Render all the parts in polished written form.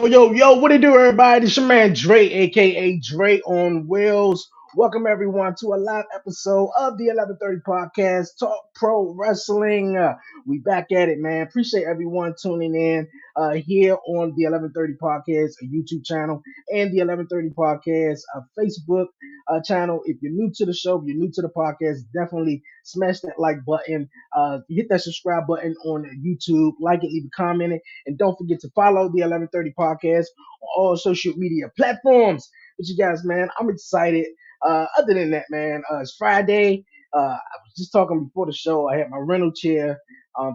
Yo, what it do, everybody? It's your man Dre, aka Dre on Wheels. Welcome everyone to a live episode of the 11:30 podcast, Talk Pro Wrestling. We back at it, man. Appreciate everyone tuning in here on the 11:30 podcast, a YouTube channel, and the 11:30 podcast, a Facebook channel. If you're new to the show, if you're new to the podcast, definitely smash that like button. Hit that subscribe button on YouTube. Like it, leave a comment. And don't forget to follow the 11:30 podcast on all social media platforms. But you guys, man, I'm excited. Other than that, man, it's Friday. I was just talking before the show. I had my rental chair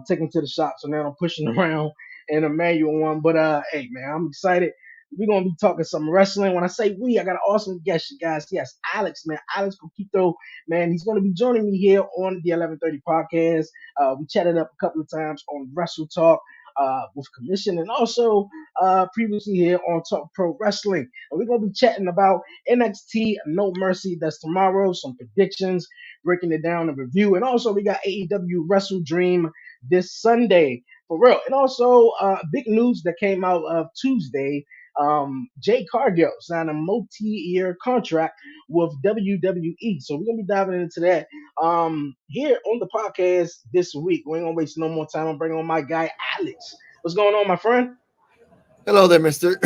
taken to the shop, so now I'm pushing around in a manual one. But hey, man, I'm excited. We're gonna be talking some wrestling. When I say we, I got an awesome guest, you guys. Yes, Alex, man, Alex Coquito, man. He's gonna be joining me here on the 11:30 podcast. We chatted up a couple of times on Wrestle Talk with commission and also previously here on Talk Pro Wrestling. And we're going to be chatting about NXT No Mercy. That's tomorrow, some predictions, breaking it down and review. And also we got AEW Wrestle Dream this Sunday for real. And also big news that came out of Tuesday. Jade Cargill signed a multi-year contract with WWE. So we're gonna be diving into that here on the podcast this week. We ain't gonna waste no more time. I'm bringing on my guy Alex. What's going on, my friend? Hello there, Mr.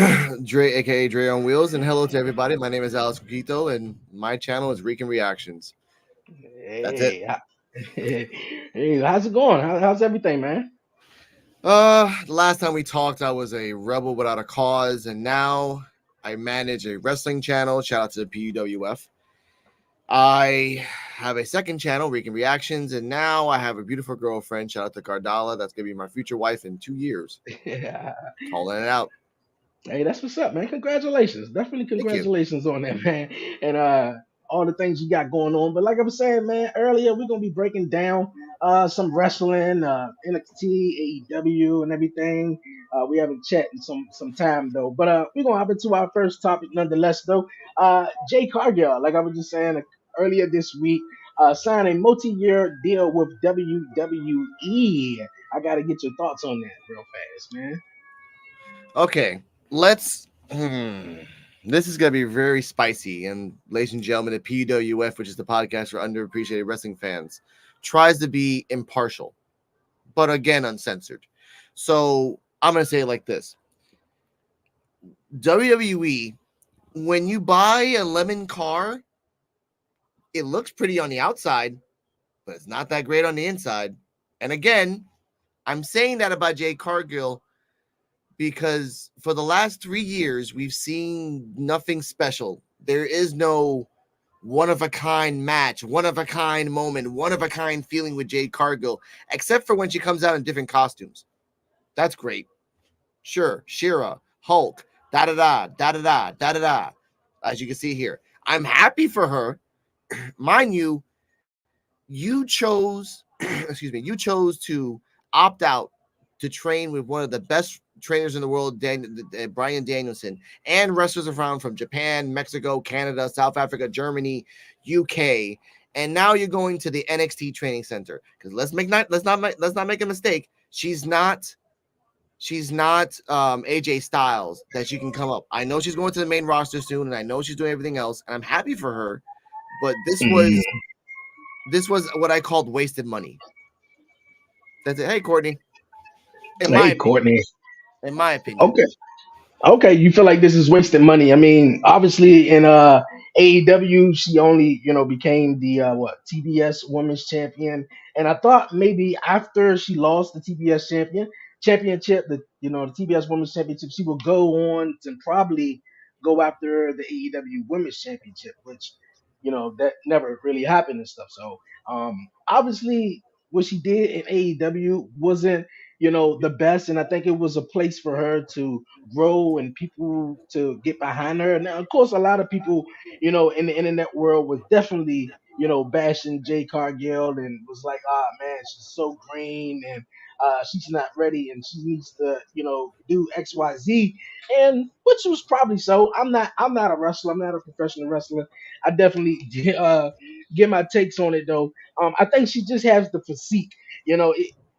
Dre, aka Dre on Wheels, and hello to everybody. My name is Alex Coquito, and my channel is Recon Reactions. That's it. Hey, hey, how's it going? How's everything, man? The last time we talked, I was a rebel without a cause, and now I manage a wrestling channel. Shout out to the PUWF. I have a second channel, Recon Reactions, and now I have a beautiful girlfriend. Shout out to Cardala. That's gonna be my future wife in 2 years. Calling it out. Hey, that's what's up, man. Congratulations. Definitely Thank you. congratulations on that, man. And all the things you got going on. But like I was saying, man, earlier we're gonna be breaking down some wrestling, NXT, AEW and everything. We haven't chatted in some time though. But we're gonna hop into our first topic nonetheless though. Jay Cargill, like I was just saying earlier this week, signed a multi-year deal with WWE. I gotta get your thoughts on that real fast, man. Okay, let's. This is going to be very spicy. And, ladies and gentlemen, the PWF, which is the podcast for underappreciated wrestling fans, tries to be impartial, but again, uncensored. So I'm going to say it like this: WWE, when you buy a lemon car, it looks pretty on the outside, but it's not that great on the inside. And again, I'm saying that about Jade Cargill because for the last 3 years, we've seen nothing special. There is no one-of-a-kind match, one-of-a-kind moment, one-of-a-kind feeling with Jade Cargill, except for when she comes out in different costumes. That's great. Sure, Shira, Hulk, da-da-da, da-da-da, da-da-da, as you can see here. I'm happy for her. Mind you, you chose, you chose to opt out to train with one of the best trainers in the world, Brian Danielson, and wrestlers around from Japan, Mexico, Canada, South Africa, Germany, UK, and now you're going to the NXT training center. Because let's not make a mistake. She's not AJ Styles that she can come up. I know she's going to the main roster soon, and I know she's doing everything else, and I'm happy for her. But this was what I called wasted money. That's it. Hey, Courtney. Hey, Courtney. In my opinion. Okay. Okay, you feel like this is wasting money. I mean, obviously in AEW, she only, became the TBS Women's Champion. And I thought maybe after she lost the TBS championship, the TBS Women's Championship, she will go on to probably go after the AEW Women's Championship, which, that never really happened and stuff. So obviously what she did in AEW wasn't, the best. And I think it was a place for her to grow and people to get behind her. Now, of course, a lot of people, in the internet world was definitely, bashing Jay Cargill and was like, ah, man, she's so green and she's not ready and she needs to, do X, Y, Z, and which was probably so. I'm not a wrestler. I'm not a professional wrestler. I definitely get my takes on it though. I think she just has the physique. You know,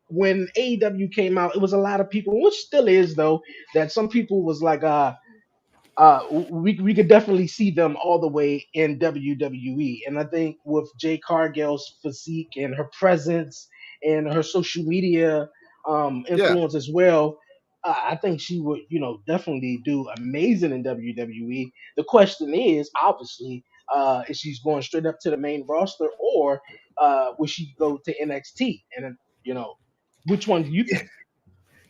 when AEW came out, it was a lot of people, which still is though, that some people was like, we could definitely see them all the way in WWE. And I think with Jade Cargill's physique and her presence and her social media Yeah. influence as well, I think she would, definitely do amazing in WWE. The question is, obviously, is she's going straight up to the main roster, or would she go to NXT? And which one do you think?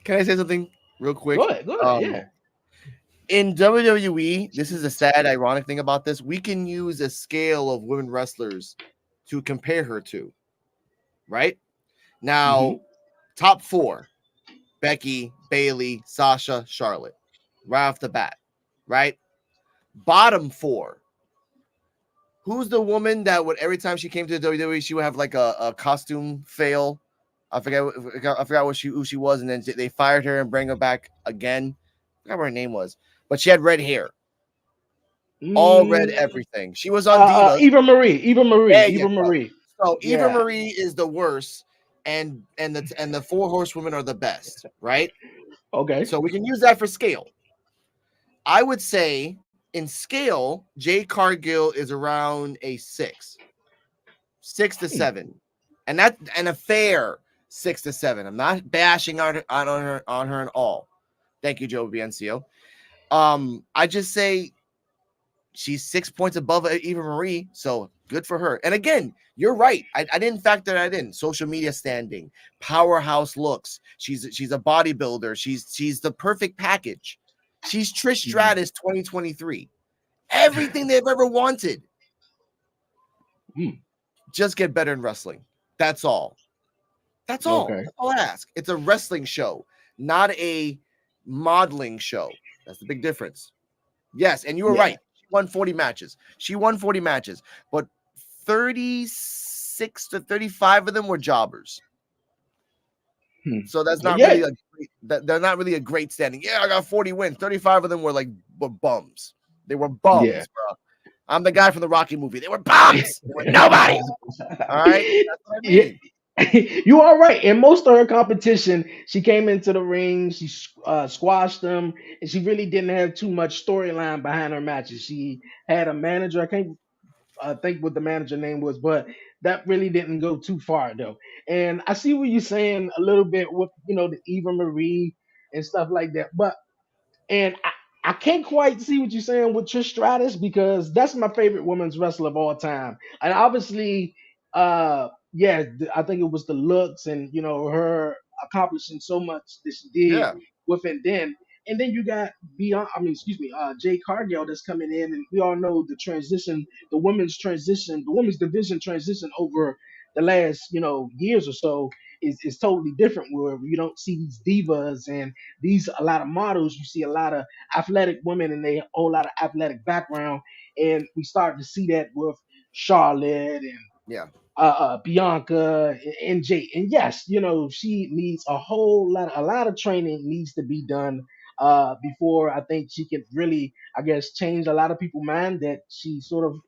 Can I say something real quick? Go ahead, yeah. In WWE, this is a sad, ironic thing about this. We can use a scale of women wrestlers to compare her to, right? Hmm. Now, top four: Becky, Bailey, Sasha, Charlotte, right off the bat, right? Bottom four: who's the woman that would every time she came to the WWE, she would have like a costume fail? I forgot who she was, and then they fired her and bring her back again. I forgot what her name was, but she had red hair, all red Mm, everything. She was on Divas. There you Eva go. Marie. So Eva Yeah. Marie is the worst, and the four horsewomen are the best, right? Okay. So we can use that for scale. I would say in scale, Jay Cargill is around a 6 to 7, and a fair 6 to 7. I'm not bashing on her at all. Thank you, Joe BNCO. I just say she's 6 points above Eva Marie, so good for her. And again, you're right. I didn't factor that in. Social media standing, powerhouse looks. She's a bodybuilder. She's the perfect package. She's Trish Mhm. Stratus 2023. Everything they've ever wanted. Mm. Just get better in wrestling. That's all. That's all. Okay. That's all I ask. It's a wrestling show, not a modeling show. That's the big difference. Yes, and you were Yeah. right. She won 40 matches. But 36 to 35 of them were jobbers. Hmm. So that's not Yeah. really they're not really a great standing. Yeah, I got 40 wins. 35 of them were bums. They were Yeah. bums, bro. I'm the guy from the Rocky movie. They were bums. They were nobodies. All right. That's what I Yeah. mean. You are right. In most of her competition, she came into the ring, she squashed them, and she really didn't have too much storyline behind her matches. She had a manager. I can't think what the manager name was, but that really didn't go too far though. And I see what you're saying a little bit with the Eva Marie and stuff like that, but and I can't quite see what you're saying with Trish Stratus because that's my favorite women's wrestler of all time. And obviously, I think it was the looks and her accomplishing so much that she did Yeah. within then. And then you got Jay Cargill that's coming in, and we all know the transition, the women's division transition over the last years or so is totally different. Where you don't see these divas and these a lot of models. You see a lot of athletic women and they whole lot of athletic background, and we start to see that with Charlotte and Yeah. Bianca and Jay. And yes, she needs a lot of training needs to be done before I think she can really, I guess, change a lot of people's mind that she sort of,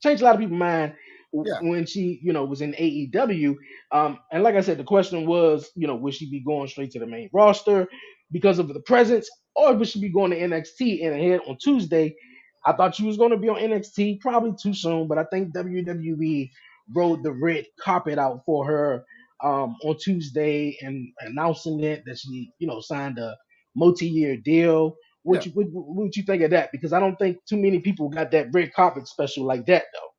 changed a lot of people's mind Yeah. when she, was in AEW. And like I said, the question was, would she be going straight to the main roster because of the presence, or would she be going to NXT and ahead on Tuesday? I thought she was going to be on NXT, probably too soon, but I think WWE rolled the red carpet out for her on Tuesday and announcing it that she, signed a multi-year deal. Yeah. What you think of that? Because I don't think too many people got that red carpet special like that though.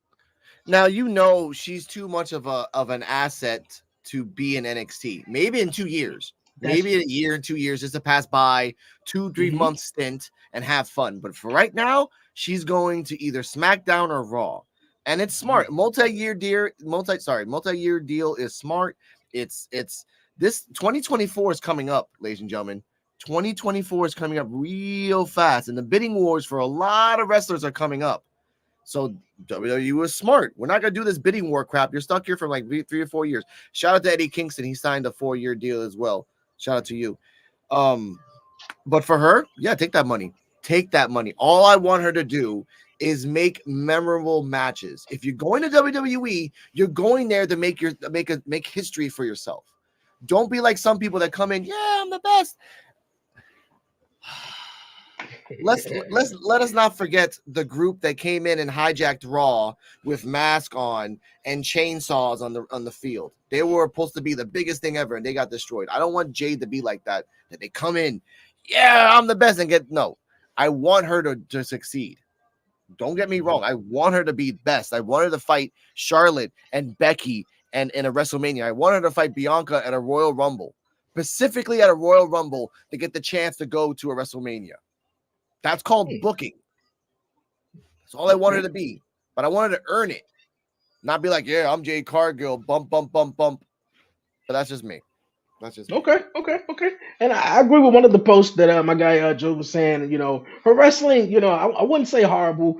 Now she's too much of an asset to be in NXT. Maybe in 2 years, That's maybe a year and 2 years, just to pass by 2 3 month stint and have fun. But for right now, she's going to either SmackDown or Raw, and it's smart. Multi-year deal is smart. It's this 2024 is coming up, ladies and gentlemen. 2024 is coming up real fast, and the bidding wars for a lot of wrestlers are coming up. So WWE was smart. We're not gonna do this bidding war crap. You're stuck here for like 3 or 4 years. Shout out to Eddie Kingston. He signed a 4-year deal as well. Shout out to you. Um, but for her, yeah, take that money. Take that money. All I want her to do is make memorable matches. If you're going to WWE, you're going there to make history for yourself. Don't be like some people that come in, yeah, I'm the best. Let us not forget the group that came in and hijacked Raw with mask on and chainsaws on the field. They were supposed to be the biggest thing ever, and they got destroyed. I don't want Jade to be like that. That they come in, yeah, I'm the best, and get no. I want her to succeed. Don't get me wrong. I want her to be best. I want her to fight Charlotte and Becky and in a WrestleMania. I want her to fight Bianca at a Royal Rumble, specifically at a Royal Rumble to get the chance to go to a WrestleMania. That's called booking. That's all I wanted to be. But I wanted to earn it. Not be like, yeah, I'm Jade Cargill, bump, bump, bump, bump. But that's just me. That's just me. Okay. And I agree with one of the posts that my guy Joe was saying. Her wrestling, I wouldn't say horrible.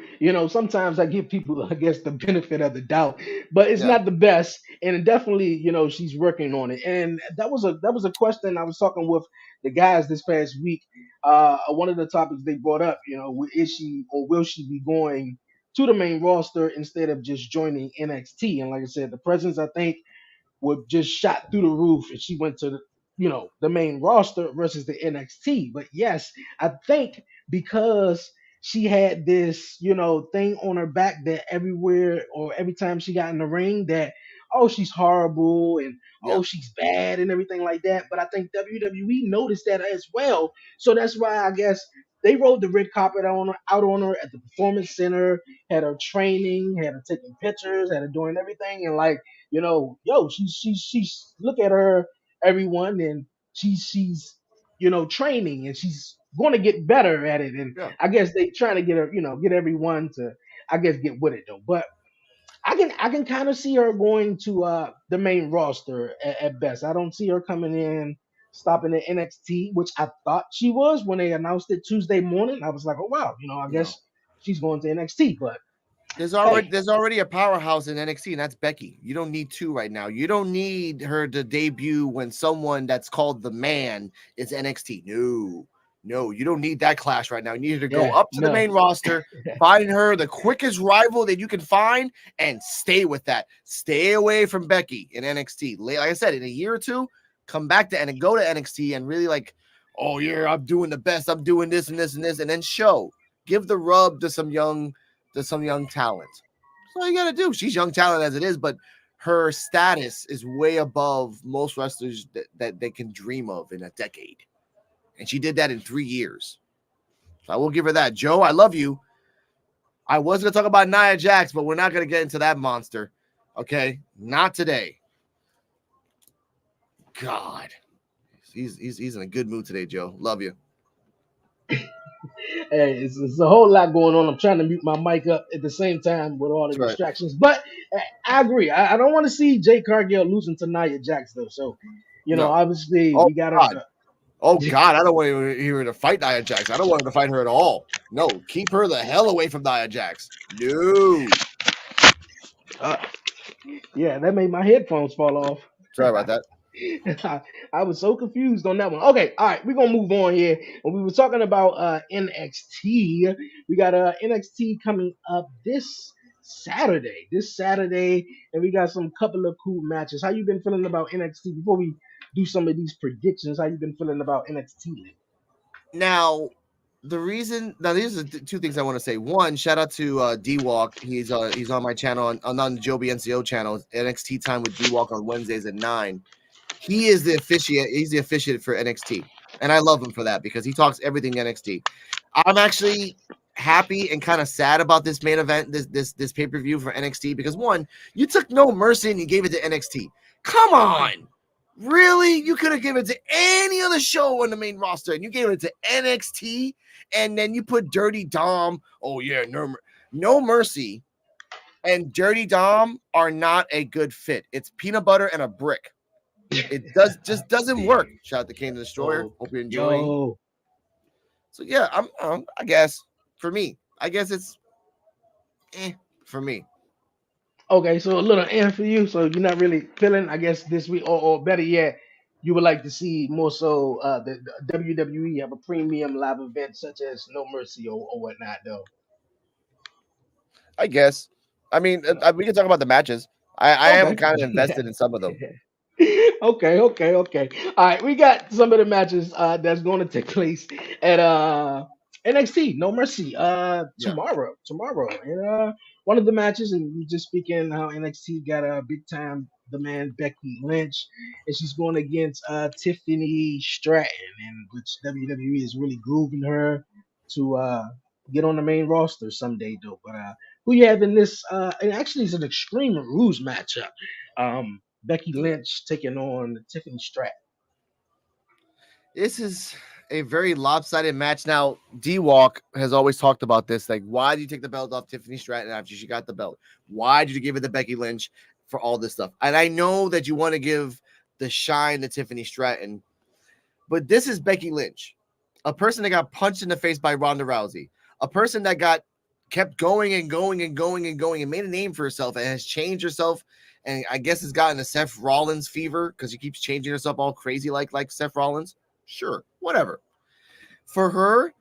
Sometimes I give people, I guess, the benefit of the doubt, but it's Yeah. not the best. And definitely, she's working on it. And that was a question I was talking with the guys this past week. One of the topics they brought up, is she or will she be going to the main roster instead of just joining NXT? And like I said, the presence, I think, would just shot through the roof if she went to the main roster versus the NXT. But yes, I think because she had this thing on her back that everywhere or every time she got in the ring that she's horrible and Yeah. she's bad and everything like that. But I think WWE noticed that as well. So that's why I guess they rolled the red carpet out on her at the performance center, had her training, had her taking pictures, had her doing everything, and like she's look at her, everyone, and she's training and she's going to get better at it. And Yeah. I guess they trying to get her, get everyone to, I guess, get with it though. But I can kind of see her going to the main roster at best. I don't see her coming in stopping at NXT, which I thought she was when they announced it Tuesday morning. I was like, oh wow, I No. guess she's going to NXT. But There's hey, already a powerhouse in NXT, and that's Becky. You don't need two right now. You don't need her to debut when someone that's called the man is NXT. No, you don't need that clash right now. You need her to go yeah, up to the no. main roster, find her the quickest rival that you can find, and stay with that. Stay away from Becky in NXT. Like I said, in a year or two, come back to and go to NXT and really like, oh yeah, I'm doing the best. I'm doing this and this and this, and then show. Give the rub to some young talent. That's all you got to do. She's young talent as it is, but her status is way above most wrestlers that they can dream of in a decade. And she did that in 3 years. So I will give her that. Joe, I love you. I was going to talk about Nia Jax, but we're not going to get into that monster. Okay? Not today. God. He's in a good mood today, Joe. Love you. Hey, it's a whole lot going on. I'm trying to mute my mic up at the same time with all the That's right. distractions. But I agree. I don't want to see Jade Cargill losing to Nia Jax though. So, No. obviously Oh, we got God. to. Oh, God. I don't want to hear her to fight Nia Jax. I don't want her to fight her at all. No. Keep her the hell away from Nia Jax. No. Yeah, that made my headphones fall off. Sorry about that. I was so confused on that one. Okay, all right, we're gonna move on here. When we were talking about NXT, we got NXT coming up this Saturday, and we got some couple of cool matches. How you been feeling about NXT before we do some of these predictions? How you been feeling about NXT lately? Now, these are two things I want to say. One, shout out to D Walk. He's on my channel on the Joby NCO channel. NXT time with D Walk on Wednesdays at 9. He is the officiate. He's the officiate for NXT, and I love him for that because he talks everything NXT. I'm actually happy and kind of sad about this main event, this pay-per-view for NXT because one, you took No Mercy and you gave it to NXT. Come on. Really? You could have given it to any other show on the main roster, and you gave it to NXT, and then you put Dirty Dom. Oh yeah, no Mercy, and Dirty Dom are not a good fit. It's peanut butter and a brick. It just doesn't work. Shout out to Kane the Destroyer. Hope you're enjoying. Yo. So yeah, I guess for me, I guess it's for me. Okay, so a little end for you. So you're not really feeling, I guess, this week, or better yet, you would like to see more so the WWE have a premium live event such as No Mercy or whatnot, though. I guess. I mean, we can talk about the matches. I am Okay. kind of invested in some of them. Okay. All right, we got some of the matches that's going to take place at NXT No Mercy Yeah. tomorrow. And one of the matches, and we just speaking how NXT got a big time demand Becky Lynch, and she's going against Tiffany Stratton, and which WWE is really grooving her to get on the main roster someday though. But who you have in this? And actually, it's an Extreme Rules matchup. Becky Lynch taking on Tiffany Stratton. This is a very lopsided match. Now, D Walk has always talked about this. Like, why did you take the belt off Tiffany Stratton after she got the belt? Why did you give it to Becky Lynch for all this stuff? And I know that you want to give the shine to Tiffany Stratton, but this is Becky Lynch, a person that got punched in the face by Ronda Rousey, a person that kept going and going and going and going and made a name for herself and has changed herself. And I guess has gotten a Seth Rollins fever because she keeps changing herself all crazy like Seth Rollins. Sure, whatever. For her,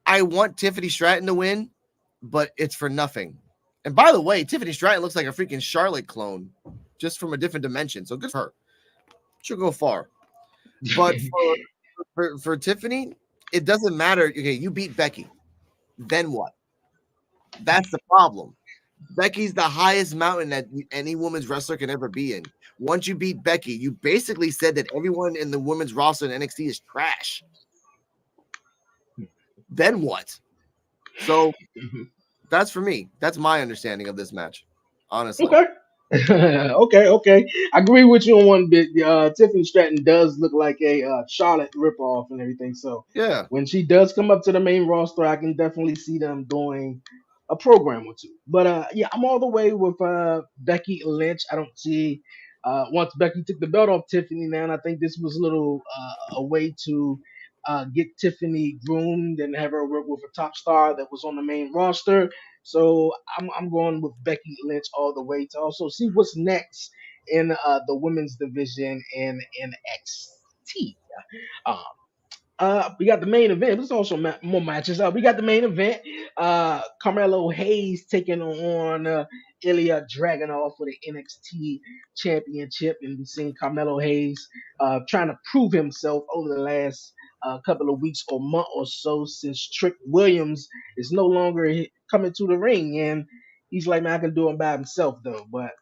I want Tiffany Stratton to win, but it's for nothing. And by the way, Tiffany Stratton looks like a freaking Charlotte clone, just from a different dimension. So good for her. She'll go far. But for Tiffany, it doesn't matter. Okay, you beat Becky. Then what? That's the problem. Becky's the highest mountain that any women's wrestler can ever be in. Once you beat Becky, you basically said that everyone in the women's roster in NXT is trash. Then what? So that's for me. That's my understanding of this match, honestly. Okay. Okay. I agree with you on one bit. Tiffany Stratton does look like a Charlotte ripoff and everything. So Yeah. when she does come up to the main roster, I can definitely see them doing a program or two. But yeah, I'm all the way with Becky Lynch. I don't see once Becky took the belt off Tiffany now, and I think this was a little a way to get Tiffany groomed and have her work with a top star that was on the main roster. So I'm going with Becky Lynch all the way to also see what's next in the women's division in NXT. We got the main event. There's also more matches. We got the main event. Carmelo Hayes taking on Ilya Dragunov for the NXT Championship, and we've seen Carmelo Hayes trying to prove himself over the last couple of weeks or month or so since Trick Williams is no longer coming to the ring, and he's like, man, I can do it by himself though. But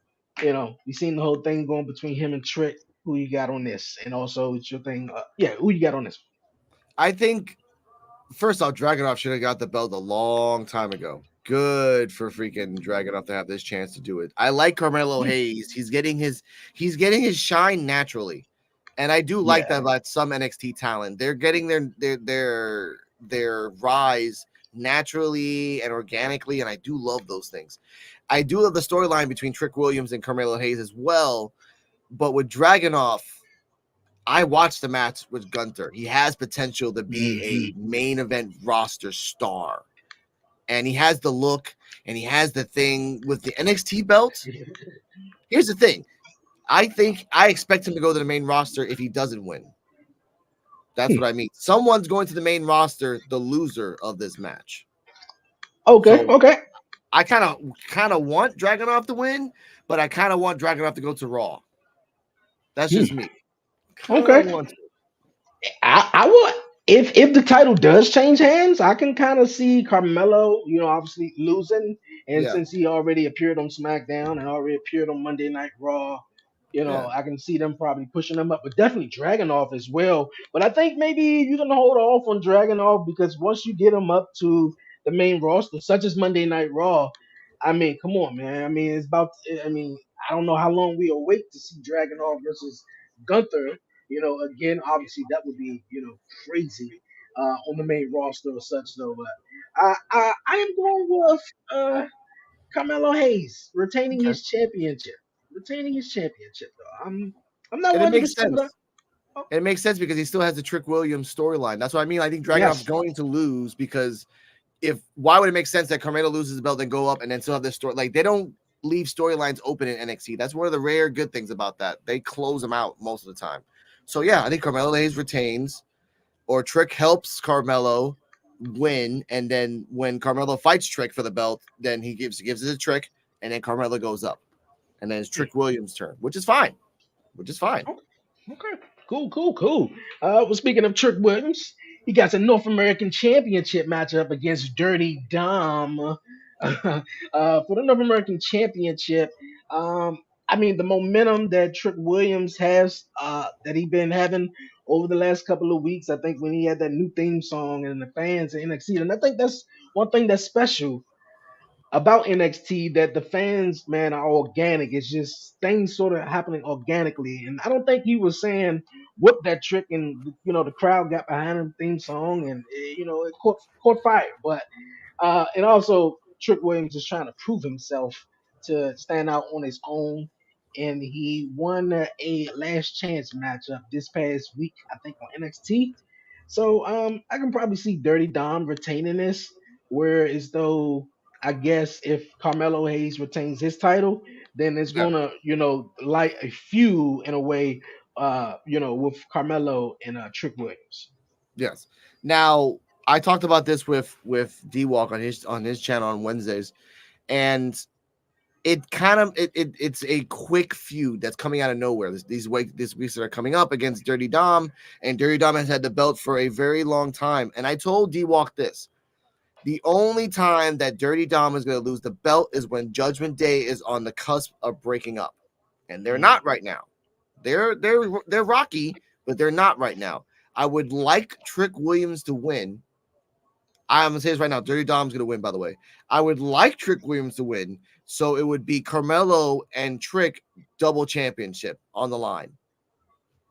we've seen the whole thing going between him and Trick. Who you got on this? And also, it's your thing. Yeah, who you got on this? I think first off, Dragunov should have got the belt a long time ago. Good for freaking Dragunov to have this chance to do it. I like Carmelo Hayes. He's getting his shine naturally. And I do like that Yeah. about some NXT talent. They're getting their rise naturally and organically, and I do love those things. I do love the storyline between Trick Williams and Carmelo Hayes as well. But with Dragunov, I watched the match with Gunther. He has potential to be a main event roster star. And he has the look and he has the thing with the NXT belt. Here's the thing. I expect him to go to the main roster if he doesn't win. That's what I mean. Someone's going to the main roster, the loser of this match. Okay. So I kind of want Dragunov to win, but I kind of want Dragunov to go to Raw. That's just me. Kind of Okay. want to. I would if the title does change hands, I can kind of see Carmelo, obviously losing, and Yeah. since he already appeared on SmackDown and already appeared on Monday Night Raw, Yeah. I can see them probably pushing him up, but definitely Dragunov as well. But I think maybe you can hold off on Dragunov because once you get him up to the main roster, such as Monday Night Raw, I mean, come on, man. I mean, it's about. I mean, I don't know how long we'll wait to see Dragunov versus Gunther. Again, obviously that would be, crazy on the main roster or such though. But I am going with Carmelo Hayes retaining Okay. his championship. Retaining his championship though. I'm not And it makes 100%, but sense. It makes sense because he still has the Trick Williams storyline. That's what I mean. I think Dragunov's yes. going to lose because why would it make sense that Carmelo loses the belt and go up and then still have this story? Like they don't leave storylines open in NXT. That's one of the rare good things about that. They close them out most of the time. So yeah, I think Carmelo Hayes retains, or Trick helps Carmelo win, and then when Carmelo fights Trick for the belt, then he gives it a Trick, and then Carmelo goes up, and then it's Trick Williams' turn, which is fine. which is fine. Okay, cool. Well, speaking of Trick Williams, he got a North American Championship matchup against Dirty Dom. For the North American Championship, I mean the momentum that Trick Williams has, that he been having over the last couple of weeks. I think when he had that new theme song and the fans in NXT, and I think that's one thing that's special about NXT, that the fans, man, are organic. It's just things sort of happening organically. And I don't think he was saying whoop that trick and the crowd got behind him theme song and it caught fire. But and also Trick Williams is trying to prove himself to stand out on his own. And he won a last chance matchup this past week, I think, on NXT. So I can probably see Dirty Dom retaining this, whereas though I guess if Carmelo Hayes retains his title, then it's Yeah. gonna, light a feud in a way, with Carmelo and Trick Williams. Yes. Now I talked about this with D Walk on his channel on Wednesdays, and it's a quick feud that's coming out of nowhere. These weeks that are coming up against Dirty Dom, and Dirty Dom has had the belt for a very long time. And I told D Walk this: the only time that Dirty Dom is going to lose the belt is when Judgment Day is on the cusp of breaking up, and they're Mm. not right now. They're rocky, but they're not right now. I would like Trick Williams to win. I'm gonna say this right now. Dirty Dom's gonna win, by the way. I would like Trick Williams to win, so it would be Carmelo and Trick double championship on the line.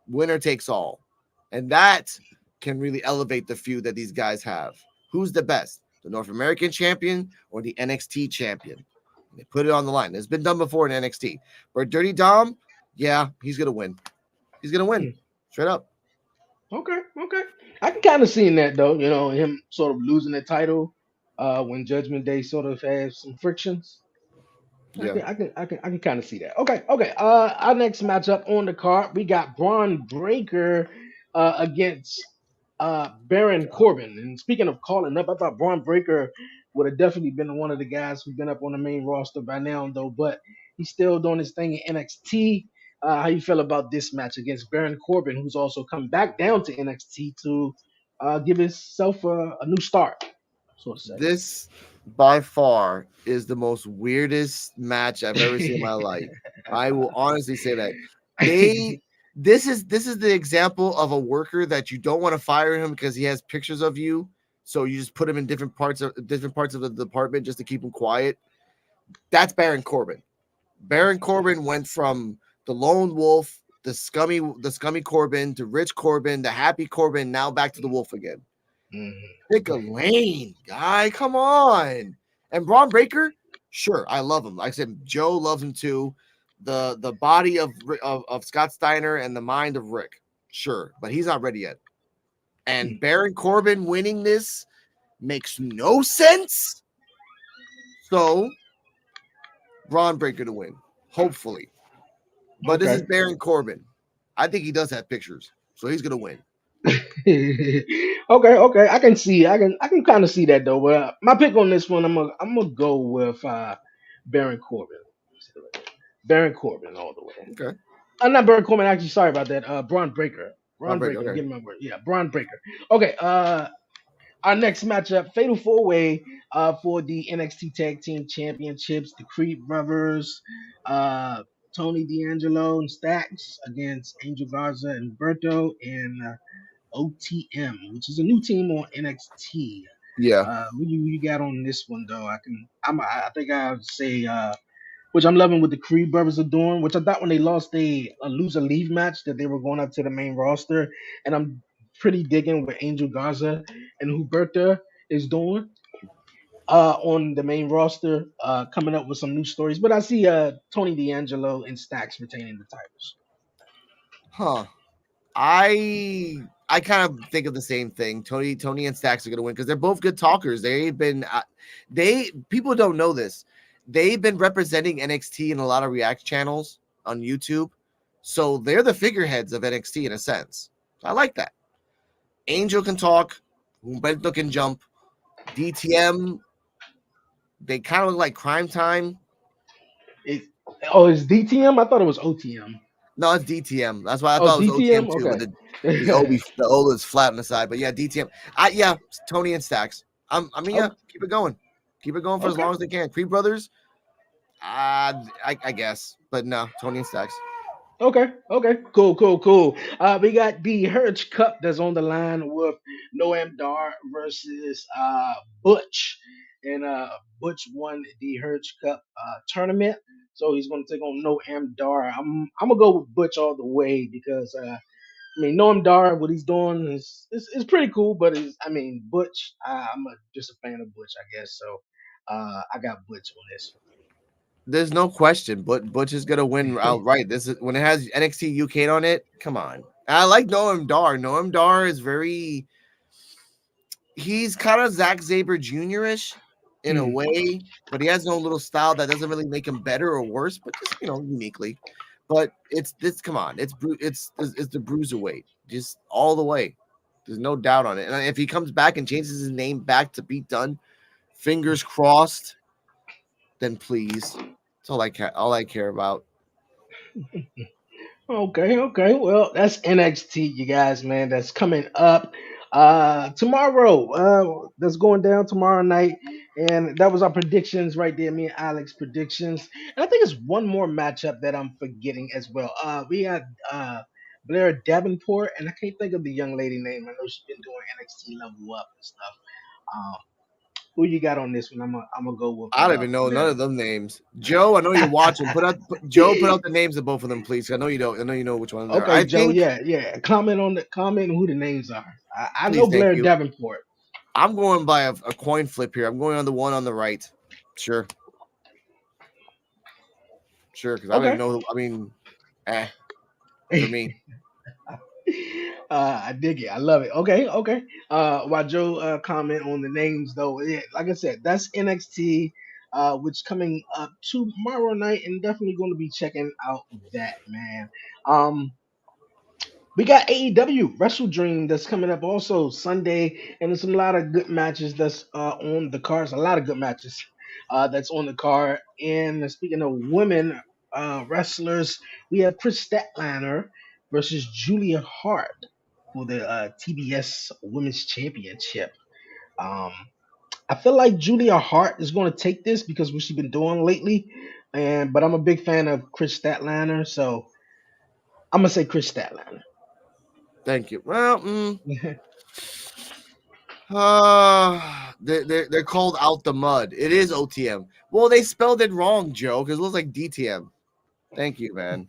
Winner takes all. And that can really elevate the feud that these guys have. Who's the best? The North American champion or the NXT champion? They put it on the line. It's been done before in NXT. But Dirty Dom, yeah, he's gonna win. He's gonna win. Mm. Straight up. Okay. I can kind of see in that though, him sort of losing the title when Judgment Day sort of has some frictions. Yeah. I can kind of see that. Okay. Our next matchup on the card, we got Braun Breaker against Baron Corbin. And speaking of calling up, I thought Braun Breaker would have definitely been one of the guys who's been up on the main roster by now, though. But he's still doing his thing in NXT. How you feel about this match against Baron Corbin, who's also come back down to NXT to give himself a new start, so to This by far is the most weirdest match I've ever seen in my life. I will honestly say that. say. They this is the example of a worker that you don't want to fire him because he has pictures of you. So you just put him in different parts of the department just to keep him quiet. That's Baron Corbin. Baron Corbin went from the lone wolf, the scummy Corbin, to Rich Corbin, the happy Corbin, now back to the wolf again. Mhm. Pick a lane, guy. Come on. And Braun Breaker, sure, I love him. Like I said, Joe loves him too. The body of Scott Steiner and the mind of Rick, sure, but he's not ready yet. And Baron Corbin winning this makes no sense. So Braun Breaker to win, hopefully. But this is Okay. Baron Corbin. I think he does have pictures, so he's gonna win. Okay. I can kind of see that though. But my pick on this one, I'm gonna go with Baron Corbin. Baron Corbin all the way. Okay, I'm not Baron Corbin. Actually, sorry about that. Braun Breaker. Braun Braun Breaker. Breaker. I'm Okay, getting my word. Yeah, Braun Breaker. Okay. Our next matchup, Fatal Four Way, for the NXT Tag Team Championships. The Creed Brothers, uh, Tony D'Angelo and Stacks against Angel Garza and Berto and OTM, which is a new team on NXT. yeah, Who you got on this one though? I think I would say which I'm loving what the Creed brothers are doing, which I thought when they lost a loser leave match that they were going up to the main roster, and I'm pretty digging what Angel Garza and Huberta is doing on the main roster, coming up with some new stories. But I see Tony D'Angelo and Stacks retaining the titles. huh? I kind of think of the same thing. Tony and Stacks are going to win because they're both good talkers. They've been they people don't know this. They've been representing NXT in a lot of React channels on YouTube. So they're the figureheads of NXT in a sense. So I like that. Angel can talk, Humberto can jump. DTM, they kind of look like Crime Time. It, oh, it's DTM? I thought it was OTM. No, it's DTM. That's why I Oh, thought it was OTM DTM. too, with Okay. the O is flat on the side. But yeah, DTM. Yeah, Tony and Stacks. Oh, Yeah, keep it going for as okay. long as they can. Creed Brothers, I guess, but no, Tony and Stacks. Okay, okay, cool, cool, cool. We got the Hertz Cup that's on the line with Noam Dar versus Butch, and Butch won the Hertz Cup tournament, so he's going to take on Noam Dar. I'm gonna go with Butch all the way because I mean Noam Dar, what he's doing is pretty cool, but I mean Butch, just a fan of Butch, I guess. So I got Butch on this There's no question, but Butch is gonna win one. outright. This is when it has NXT UK on it. Come on, I like Noam Dar. Noam Dar is very. He's kind of Zack Sabre Jr.-ish in a Hmm. way, but he has no little style that doesn't really make him better or worse, but just uniquely. But it's this. Come on, it's the bruiserweight, just all the way. There's no doubt on it. And if he comes back and changes his name back to Pete Dunne, fingers crossed, then please. That's all I care. All I care about. Okay, okay. Well, that's NXT, you guys, man. That's coming up tomorrow. That's going down tomorrow night. And that was our predictions right there, me and Alex predictions. And I think it's one more matchup that I'm forgetting as well. We got Blair Davenport, and I can't think of the young lady name. I know she's been doing NXT level up and stuff. Um, who you got on this one? I'm gonna go with I don't even know none Blair. of them names. Joe, I know you're watching. Joe, put out the names of both of them, please. I know you don't. I know you know which one they are. Okay, I Joe. think. Yeah, yeah. Comment on who the names are. I know Please, thank Blair you. Davenport. I'm going by a coin flip here. I'm going on the one on the right. Sure, sure. Because I don't even Okay. know. I mean, eh, for me. I dig it. I love it. Okay, okay. While Joe comment on the names though, yeah, like I said, that's NXT, which coming up tomorrow night, and definitely going to be checking out that man. Um, We got AEW Wrestle Dream that's coming up also Sunday, and there's a lot of good matches that's on the cards. A lot of good matches that's on the card. And speaking of women wrestlers, we have Chris Statlander versus Julia Hart for the TBS Women's Championship. Um, I feel like Julia Hart is going to take this because what she's been doing lately, and but I'm a big fan of Chris Statlander, so I'm gonna say Chris Statlander. Thank you. Well, they're called out the mud. It is OTM. Well, they spelled it wrong, Joe, because it looks like DTM. Thank you, man.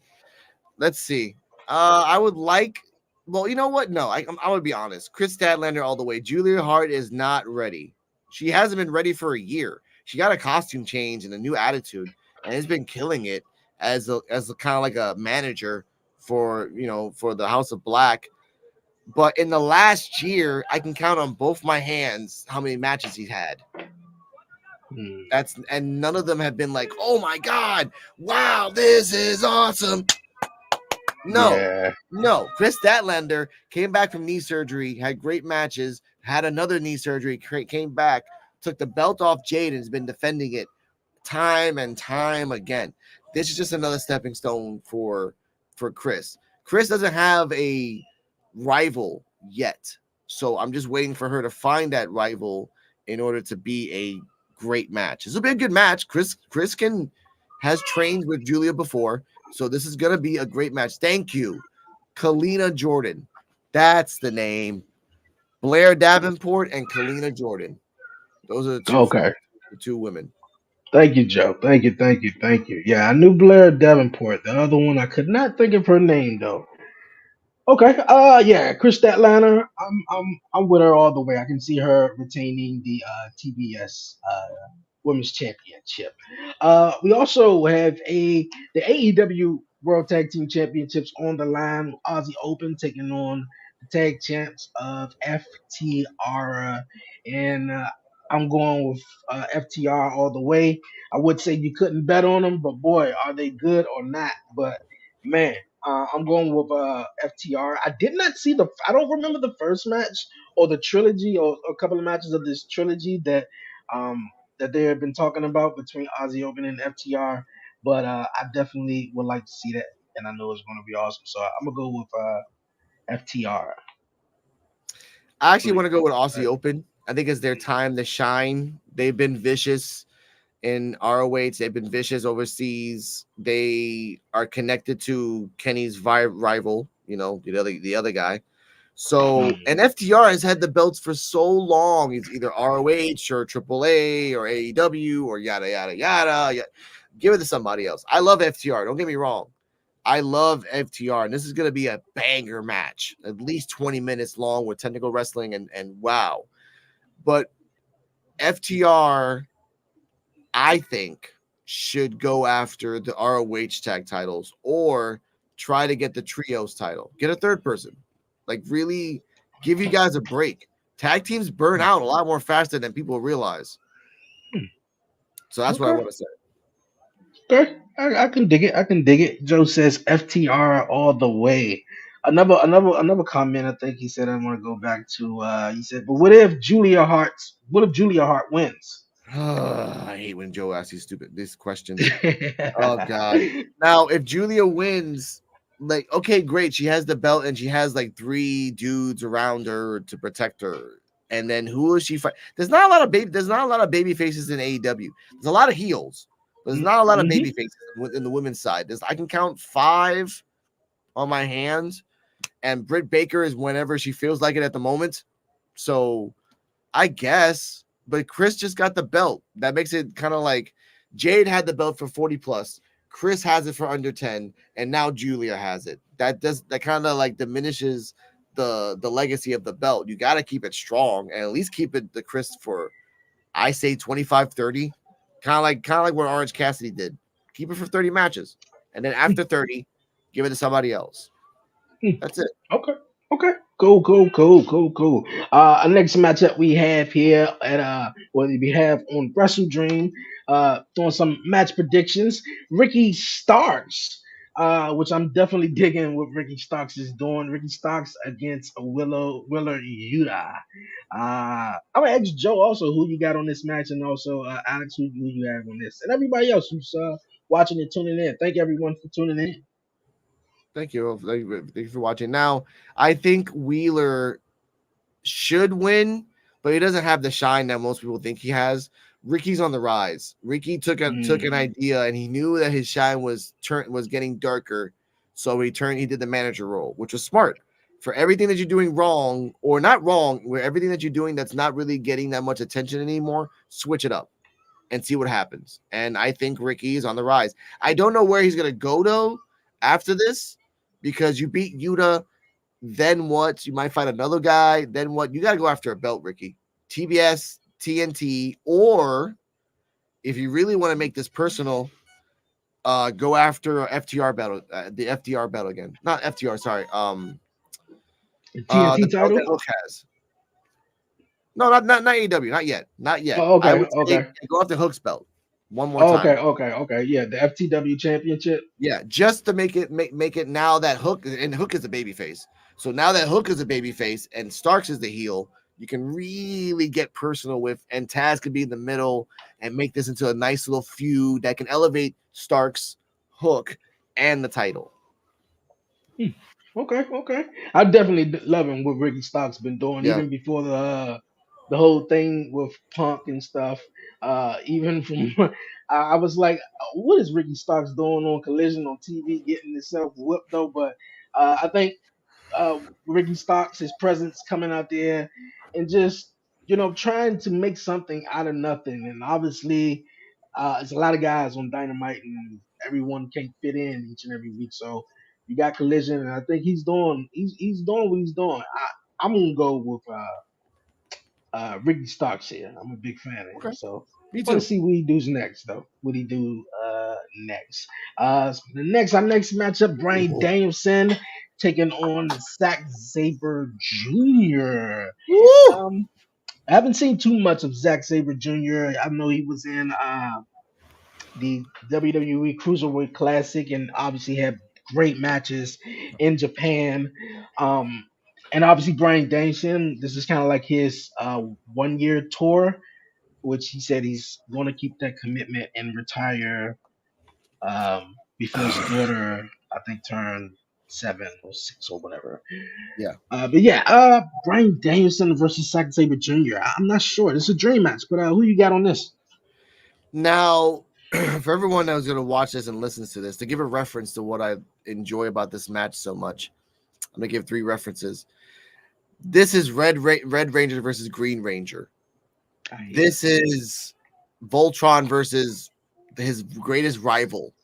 Let's see. I would like. Well, you know what? No, I would be honest. Chris Statlander all the way. Julia Hart is not ready. She hasn't been ready for a year. She got a costume change and a new attitude, and has been killing it as a kind of like a manager for for the House of Black. But in the last year, I can count on both my hands how many matches he's had. Hmm. And none of them have been like, oh my god, wow, this is awesome. No, Yeah. no. Chris Statlander came back from knee surgery, had great matches, had another knee surgery, came back, took the belt off Jade, and has been defending it time and time again. This is just another stepping stone for Chris. Chris doesn't have a rival yet, so I'm just waiting for her to find that rival in order to be a great match. This will be a good match. Chris can has trained with Julia before. So this is gonna be a great match. Thank you, Kalina Jordan. That's the name. Blair Davenport and Kalina Jordan. Those are Okay. the two women. Thank you, Joe. Thank you, thank you, thank you. Yeah, I knew Blair Davenport. The other one, I could not think of her name though. Okay. Yeah, Chris Statlander. I'm with her all the way. I can see her retaining the TBS Women's Championship. We also have the AEW World Tag Team Championships on the line. Aussie Open taking on the tag champs of FTR, and I'm going with FTR all the way. I would say you couldn't bet on them, but boy, are they good or not? But man, I'm going with FTR. I did not see the. I don't remember the first match or the trilogy or a couple of matches of this trilogy um, that they have been talking about between Aussie Open and FTR. But I definitely would like to see that. and I know it's going to be awesome. So I'm gonna go with FTR. I actually Please. want to go with Aussie Open. I think it's their time to shine. They've been vicious in ROH. They've been vicious overseas. They are connected to Kenny's rival, the other guy. So, and FTR has had the belts for so long. It's either ROH or AAA or AEW or yada yada yada. Give it to somebody else. I love FTR. Don't get me wrong. I love FTR, and this is going to be a banger match, at least 20 minutes long with technical wrestling and wow. But FTR, I think, should go after the ROH tag titles or try to get the trios title. Get a third person. Like, really give you guys a break. Tag teams burn out a lot more faster than people realize. So that's what I Okay. want to say. Okay. I can dig it. I can dig it. Joe says FTR all the way. Another comment. I think he said I want to go back to. He said, but What if Julia Hart wins? I hate when Joe asks these questions. Oh God. Now, if Julia wins, like, okay, great. She has the belt and she has like 3 dudes around her to protect her. And then who is she fight? There's not a lot of baby faces in AEW. There's a lot of heels, but there's not a lot of baby Mm-hmm. faces in the women's side. I can count 5 on my hands, and Britt Baker is whenever she feels like it at the moment. So I guess, but Chris just got the belt. That makes it kind of like Jade had the belt for 40 plus. Chris has it for under 10, and now Julia has it. That kind of like diminishes the legacy of the belt. You got to keep it strong and at least keep it the Chris for, I say, 25, 30. Kind of like what Orange Cassidy did. Keep it for 30 matches. And then after 30, give it to somebody else. That's it. Okay. Okay. Cool. Our next matchup we have here at what we have on Wrestle Dream, doing some match predictions. Ricky Starks, which I'm definitely digging what Ricky Starks is doing. Ricky Starks against Willer Yuta. I'm gonna ask Joe also who you got on this match, and also Alex who you have on this, and everybody else who's watching and tuning in. Thank everyone for tuning in. Thank you. Thank you for watching. Now, I think Wheeler should win, but he doesn't have the shine that most people think he has. Ricky's on the rise. Ricky took an idea and he knew that his shine was getting darker, so he did the manager role, which was smart. For everything that you're doing wrong or not wrong, where everything that you're doing that's not really getting that much attention anymore, switch it up and see what happens. And I think Ricky is on the rise. I don't know where he's gonna go though after this, because you beat Yuta, then what? You might find another guy. Then what? You got to go after a belt, Ricky. TBS, TNT, or if you really want to make this personal, go after FTR battle, the FTR battle again. Not FTR, sorry. TNT The belt that title. Hook has. No, not AEW, not yet, not yet. Oh, I okay, would say okay. go after Hook's belt one more Oh, okay, time. okay. Yeah, the FTW Championship. Yeah, just to make it now that Hook is a baby face. So now that Hook is a baby face and Starks is the heel, you can really get personal with, and Taz could be in the middle and make this into a nice little feud that can elevate Starks, Hook, and the title. Hmm. Okay. I definitely loving what Ricky Starks been doing, Yeah. even before the whole thing with Punk and stuff. Even from I was like, what is Ricky Starks doing on Collision on TV, getting himself whipped though? But I think Ricky Starks, his presence coming out there and just trying to make something out of nothing. And obviously, it's a lot of guys on Dynamite, and everyone can't fit in each and every week. So you got Collision, and I think he's doing what he's doing. I'm gonna go with Ricky Starks here. I'm a big fan of him, Okay. so Me want to too. see what he does next, though. What he do next? Our next matchup, Brian Ooh. Danielson taking on Zack Saber Jr. Woo! I haven't seen too much of Zack Saber Jr. I know he was in the WWE Cruiserweight Classic and obviously had great matches in Japan. Um, and obviously Brian Danielson, this is kind of like his 1 year tour, which he said he's going to keep that commitment and retire before his daughter, I think, turned 7 or 6 or whatever. Yeah. But yeah, Brian Danielson versus Zack Sabre Jr. I'm not sure. It's a dream match, but who you got on this? Now, for everyone that was going to watch this and listens to this, to give a reference to what I enjoy about this match so much, I'm going to give 3 references. This is Red Ranger versus Green Ranger. This is Voltron versus his greatest rival.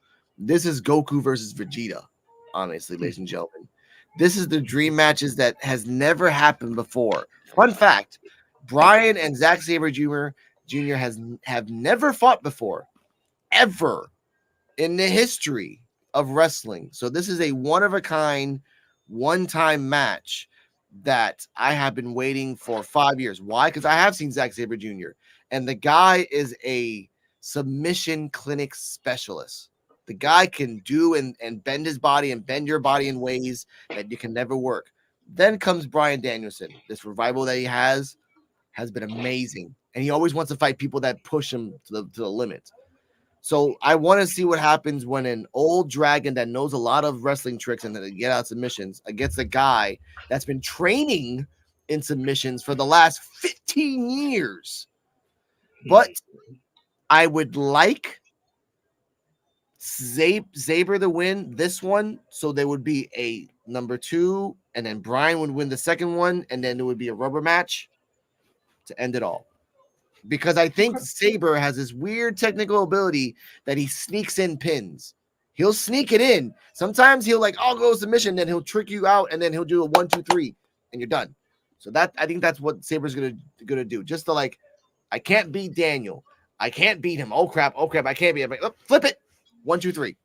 This is Goku versus Vegeta, honestly, ladies and gentlemen. This is the dream matches that has never happened before. Fun fact, Brian and Zack Sabre Jr. have never fought before, ever in the history of wrestling. So this is a one-of-a-kind, one-time match that I have been waiting for 5 years. Why? Because I have seen Zack Sabre Jr. and the guy is a submission clinic specialist. The guy can do and bend his body and bend your body in ways that you can never work. Then comes Brian Danielson. This revival that he has been amazing. And he always wants to fight people that push him to the limit. So I want to see what happens when an old dragon that knows a lot of wrestling tricks and that get out submissions against a guy that's been training in submissions for the last 15 years. But I would like Sabre to win this one, so there would be a number 2, and then Brian would win the second one, and then there would be a rubber match to end it all. Because I think Sabre has this weird technical ability that he sneaks in pins. He'll sneak it in. Sometimes he'll I'll go submission, then he'll trick you out, and then he'll do a 1, 2, 3, and you're done. So I think that's what Sabre's gonna do. Just to I can't beat Daniel. I can't beat him. Oh crap! I can't beat him. Flip it. 1, 2, 3.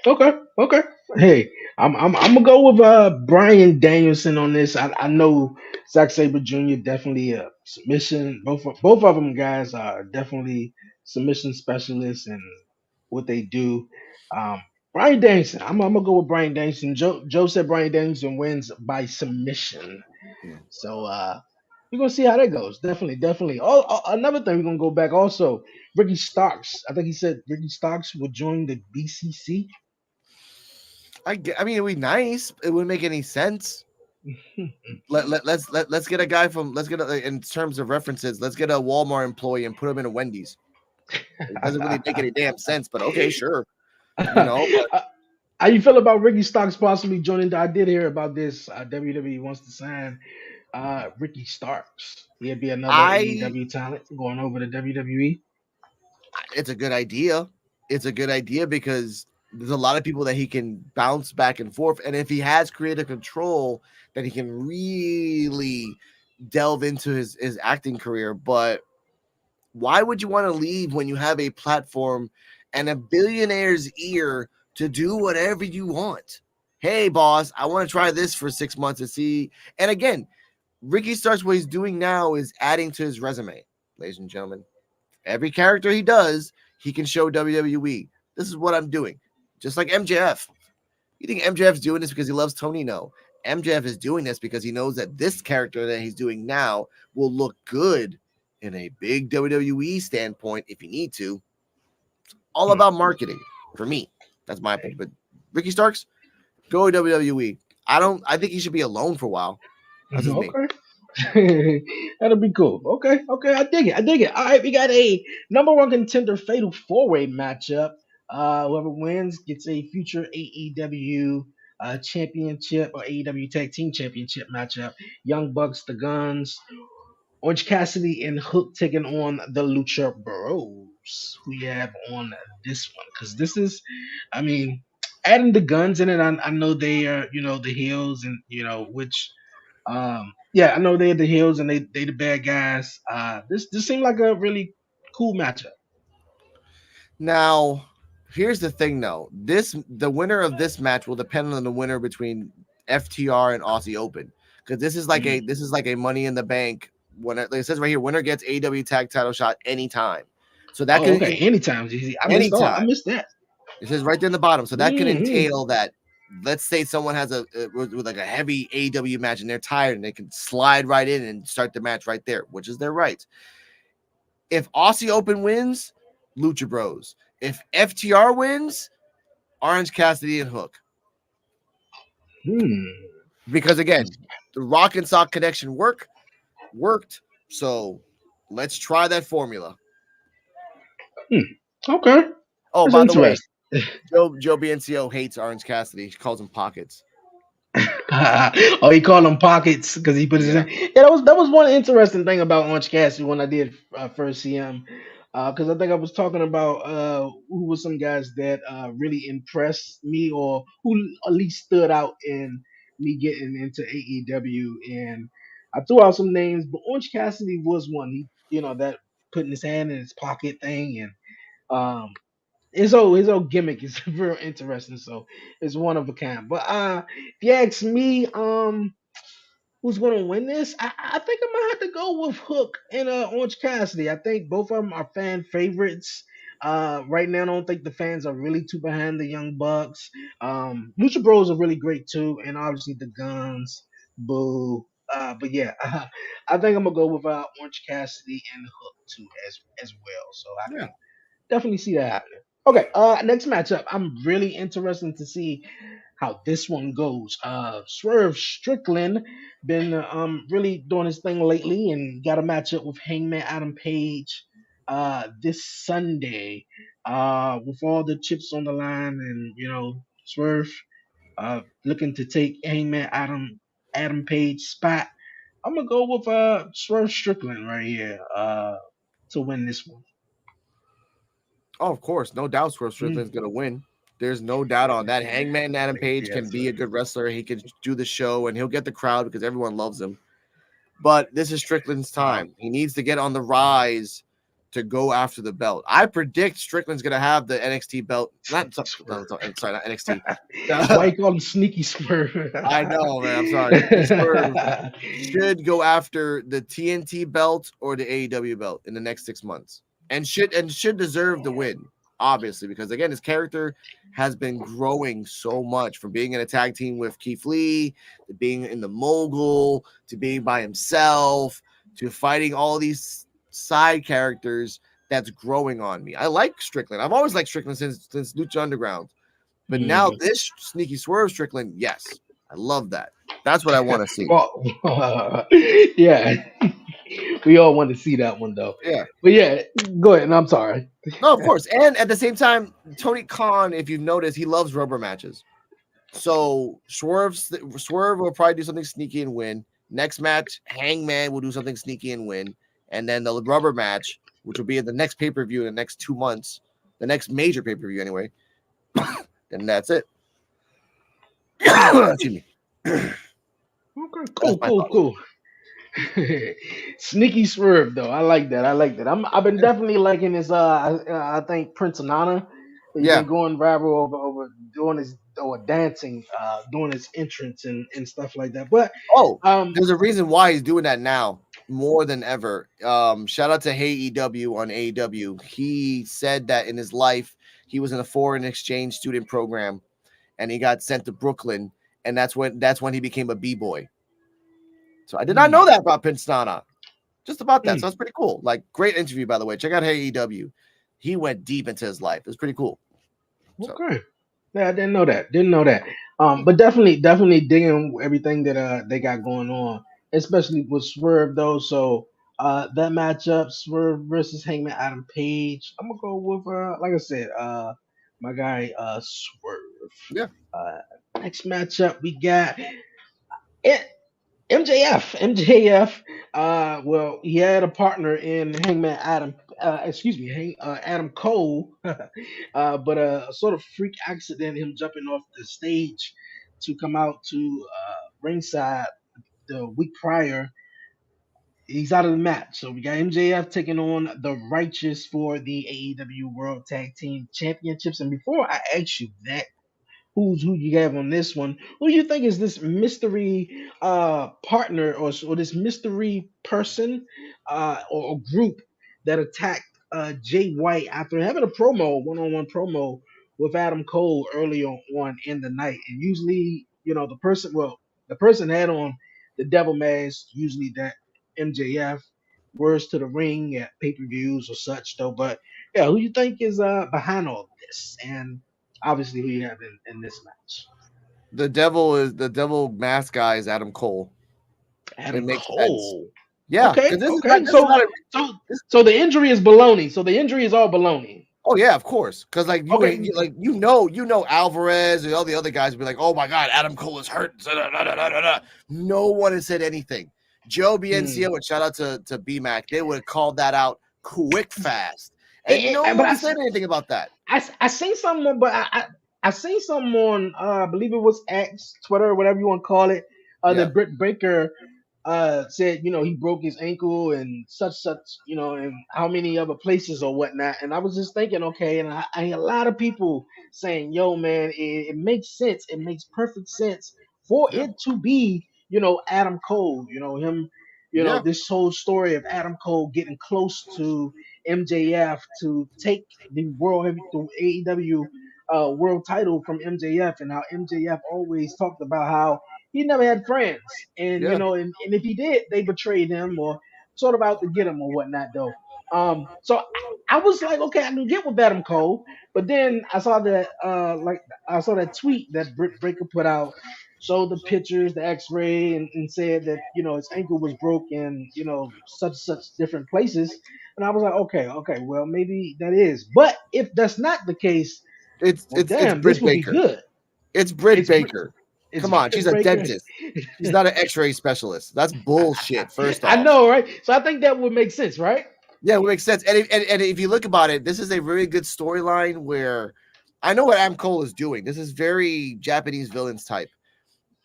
Okay. Hey, I'm gonna go with Brian Danielson on this. I know Zack Sabre Jr. definitely a submission. Both of them guys are definitely submission specialists and what they do. Um, Brian Danielson. I'm gonna go with Brian Danielson. Joe said Brian Danielson wins by submission. Yeah. So we're gonna see how that goes. Definitely. Another thing, we're gonna go back also. Ricky Starks. I think he said Ricky Starks would join the BCC. I mean, it would be nice. It wouldn't make any sense. Let's get a guy from. Let's get in terms of references. Let's get a Walmart employee and put him in a Wendy's. It doesn't really make any damn sense, but okay, sure. But How you feel about Ricky Starks possibly joining? I did hear about this. WWE wants to sign Ricky Starks. He'd be another I AEW talent going over to WWE. it's a good idea. It's a good idea because there's a lot of people that he can bounce back and forth, and if he has creative control, then he can really delve into his acting career. But why would you want to leave when you have a platform and a billionaire's ear to do whatever you want? Hey, boss, I want to try this for 6 months and see. And again, Ricky Starks, what he's doing now is adding to his resume, ladies and gentlemen. Every character he does, he can show WWE. This is what I'm doing. Just like MJF. You think MJF's doing this because he loves Tony? No. MJF is doing this because he knows that this character that he's doing now will look good in a big WWE standpoint if you need to. All about marketing for me. That's my opinion. But Ricky Starks, go to WWE. I think he should be alone for a while. That's just me. Okay. That'll be cool. Okay. I dig it. All right, we got a number 1 contender fatal 4-way matchup. Whoever wins gets a future AEW championship or AEW Tag Team Championship matchup. Young Bucks, the Guns, Orange Cassidy, and Hook taking on the Lucha Bros. Who you have on this one? Because this is, I mean, adding the Guns in it. I know they are, the heels, and which yeah, I know they're the heels and they the bad guys. This seemed like a really cool matchup. Now, here's the thing though. The winner of this match will depend on the winner between FTR and Aussie Open. Because this is like a Money in the Bank. When it says right here, winner gets AW tag title shot anytime. So that Oh, can okay. Anytime, GZ. I anytime. missed that. It says right there in the bottom. So that can Mhm. entail that. Let's say someone has with like a heavy AW match and they're tired and they can slide right in and start the match right there, which is their right. If Aussie Open wins, Lucha Bros. If FTR wins, Orange Cassidy and Hook. Hmm. Because again, the Rock and Sock connection worked. So let's try that formula. Hmm. Okay. Oh, That's by the way, interesting. Joe BNCO hates Orange Cassidy. He calls him pockets. Oh, he called them pockets because he put his Yeah. in. Yeah, that was one interesting thing about Orange Cassidy when I did first see him. Because I think I was talking about who were some guys that really impressed me or who at least stood out in me getting into AEW, and I threw out some names, but Orange Cassidy was one. That putting his hand in his pocket thing, and um, his whole gimmick is real interesting. So it's one of a kind. But if you ask me, who's gonna win this? I think I might have to go with Hook and Orange Cassidy. I think both of them are fan favorites. Right now, I don't think the fans are really too behind the Young Bucks. Lucha Bros are really great too, and obviously the Guns, Boo. But yeah, I think I'm gonna go with Orange Cassidy and Hook too as well. So I Yeah. can definitely see that happening. Okay, next matchup. I'm really interested to see how this one goes. Swerve Strickland been really doing his thing lately and got a matchup with Hangman Adam Page this Sunday. With all the chips on the line and Swerve looking to take Hangman Adam Page spot. I'm gonna go with Swerve Strickland right here to win this one. Oh, of course. No doubt Swerve Mm. Strickland's gonna win. There's no doubt on that. Hangman Adam Page can Yes, be sir. a good wrestler. He can do the show and he'll get the crowd because everyone loves him. But this is Strickland's Uh, time. He needs to get on the rise to go after the belt. I predict Strickland's going to have the NXT belt. Sneaky Swerve. Sorry, not NXT. Why you call him Sneaky Swerve? I know, man. I'm sorry. Swerve should go after the TNT belt or the AEW belt in the next 6 months, and should deserve the win, obviously, because again, his character has been growing so much from being in a tag team with Keith Lee to being in the mogul to being by himself to fighting all these side characters. That's growing on me. I like Strickland. I've always liked Strickland since Lucha Underground. But now Mhm. this sneaky swerve Strickland, yes, I love that. That's what I want to see. Well, yeah, we all want to see that one though. Yeah. But yeah, go ahead. And I'm sorry. No, of course. And at the same time, Tony Khan, if you've noticed, he loves rubber matches. So Swerve will probably do something sneaky and win. Next match, Hangman will do something sneaky and win. And then the rubber match, which will be in the next pay-per-view in the next 2 months, the next major pay-per-view anyway. Then that's it. Excuse me. Okay, That's cool, my cool, thoughts. cool. Sneaky Swerve though, I like that. I like that. I've been definitely liking his. I think Prince Anana. He's Yeah. been going viral over doing his or dancing, doing his entrance and stuff like that. But Oh, um, there's a reason why he's doing that now more than ever. Shout out to Hey EW on AEW. He said that in his life he was in a foreign exchange student program and he got sent to Brooklyn, and that's when he became a b-boy. So I did not mm, know that about Pinstana. Just about that. mm, So that's pretty cool. Like great interview, by the way. Check out Hey EW. He went deep into his life. It was pretty cool. So okay. Yeah, I didn't know that. Didn't know that. yeah. But definitely digging everything that they got going on, especially with Swerve though. So that matchup, Swerve versus Hangman Adam Page. I'm gonna go with like I said, my guy Swerve. Yeah. Uh Next matchup we got it. MJF. Well, he had a partner in Hangman Adam. Excuse me, Adam Cole. But a sort of freak accident, him jumping off the stage to come out to ringside the week prior. He's out of the match. So we got MJF taking on the Righteous for the AEW World Tag Team Championships. And before I ask you that, who you have on this one? Who do you think is this mystery partner or this mystery person or group that attacked Jay White after having a promo, one-on-one promo with Adam Cole early on in the night? And usually, the person had on the devil mask, usually that MJF words to the ring at pay-per-views or such though. But yeah, who you think is behind all this? And Obviously, who you have in this match? the devil mask guy is Adam Cole. It Adam makes sense. Cole. Yeah, because Okay, okay. this is not a So this, so the injury is baloney. So the injury is all baloney. oh yeah, of course. Because Okay. you know Alvarez and all the other guys would be like, oh my god, Adam Cole is hurt. No one has said anything. Joe Hmm. BNCO and shout out to BMAC, they would have called that out quick fast. And no But one said anything about that. I seen someone, but I seen someone on I believe it was X, Twitter, whatever you want to call it. Yeah, That Britt Baker said, he broke his ankle and such, and how many other places or whatnot. And I was just thinking, okay, and I a lot of people saying, yo, man, it makes sense. It makes perfect sense for yeah, it to be, Adam Cole, him, yeah, this whole story of Adam Cole getting close to MJF to take the AEW world title from MJF, and how MJF always talked about how he never had friends, and yeah. and if he did, they betrayed him or sort of out to get him or whatnot, though. So I was like, okay, I can get with Adam Cole, but then I saw that, I saw that tweet that Britt Breaker put out, showed the pictures, the X-ray, and said that his ankle was broken, such different places, and I was like, okay, okay, well maybe that is, but if that's not the case, well, It's damn, this Britt would be Baker. good. It's Britt It's Baker. it's Come on, she's Britt a Baker. dentist. She's not an X-ray specialist. That's bullshit. First I off, know, right? So I think that would make sense, right? yeah, it makes sense. And if you look about it, this is a very good storyline where I know what Adam Cole is doing. This is very Japanese villains type.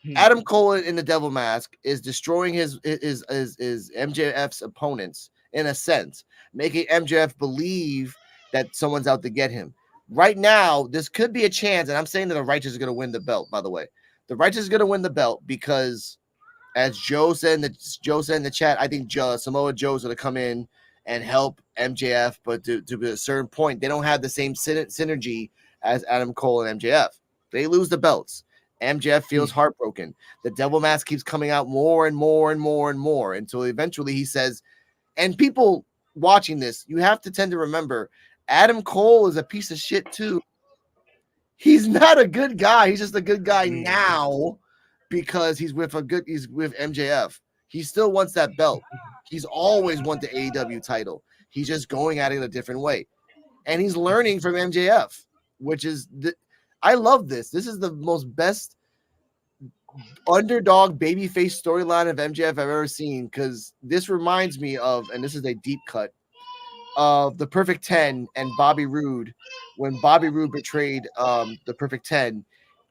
Hmm. Adam Cole in the Devil Mask is destroying his MJF's opponents in a sense, making MJF believe that someone's out to get him. Right now, this could be a chance, and I'm saying that the Righteous is going to win the belt. By the way, the Righteous is going to win the belt because, as Joe said in the chat, I think Samoa Joe's going to come in and help MJF, but to a certain point, they don't have the same synergy as Adam Cole and MJF. They lose the belts. MJF feels Hmm. heartbroken. The Devil Mask keeps coming out more and more and more and more until eventually he says, and people watching this, you have to tend to remember Adam Cole is a piece of shit too. He's not a good guy. He's just a good guy Hmm. now because he's with MJF. He still wants that belt. He's always wanted the AEW title. He's just going at it a different way. And he's learning from MJF, which is I love this. This is the most best underdog babyface storyline of MJF I've ever seen because this reminds me of, and this is a deep cut, of the Perfect 10 and Bobby Roode when Bobby Roode betrayed the Perfect 10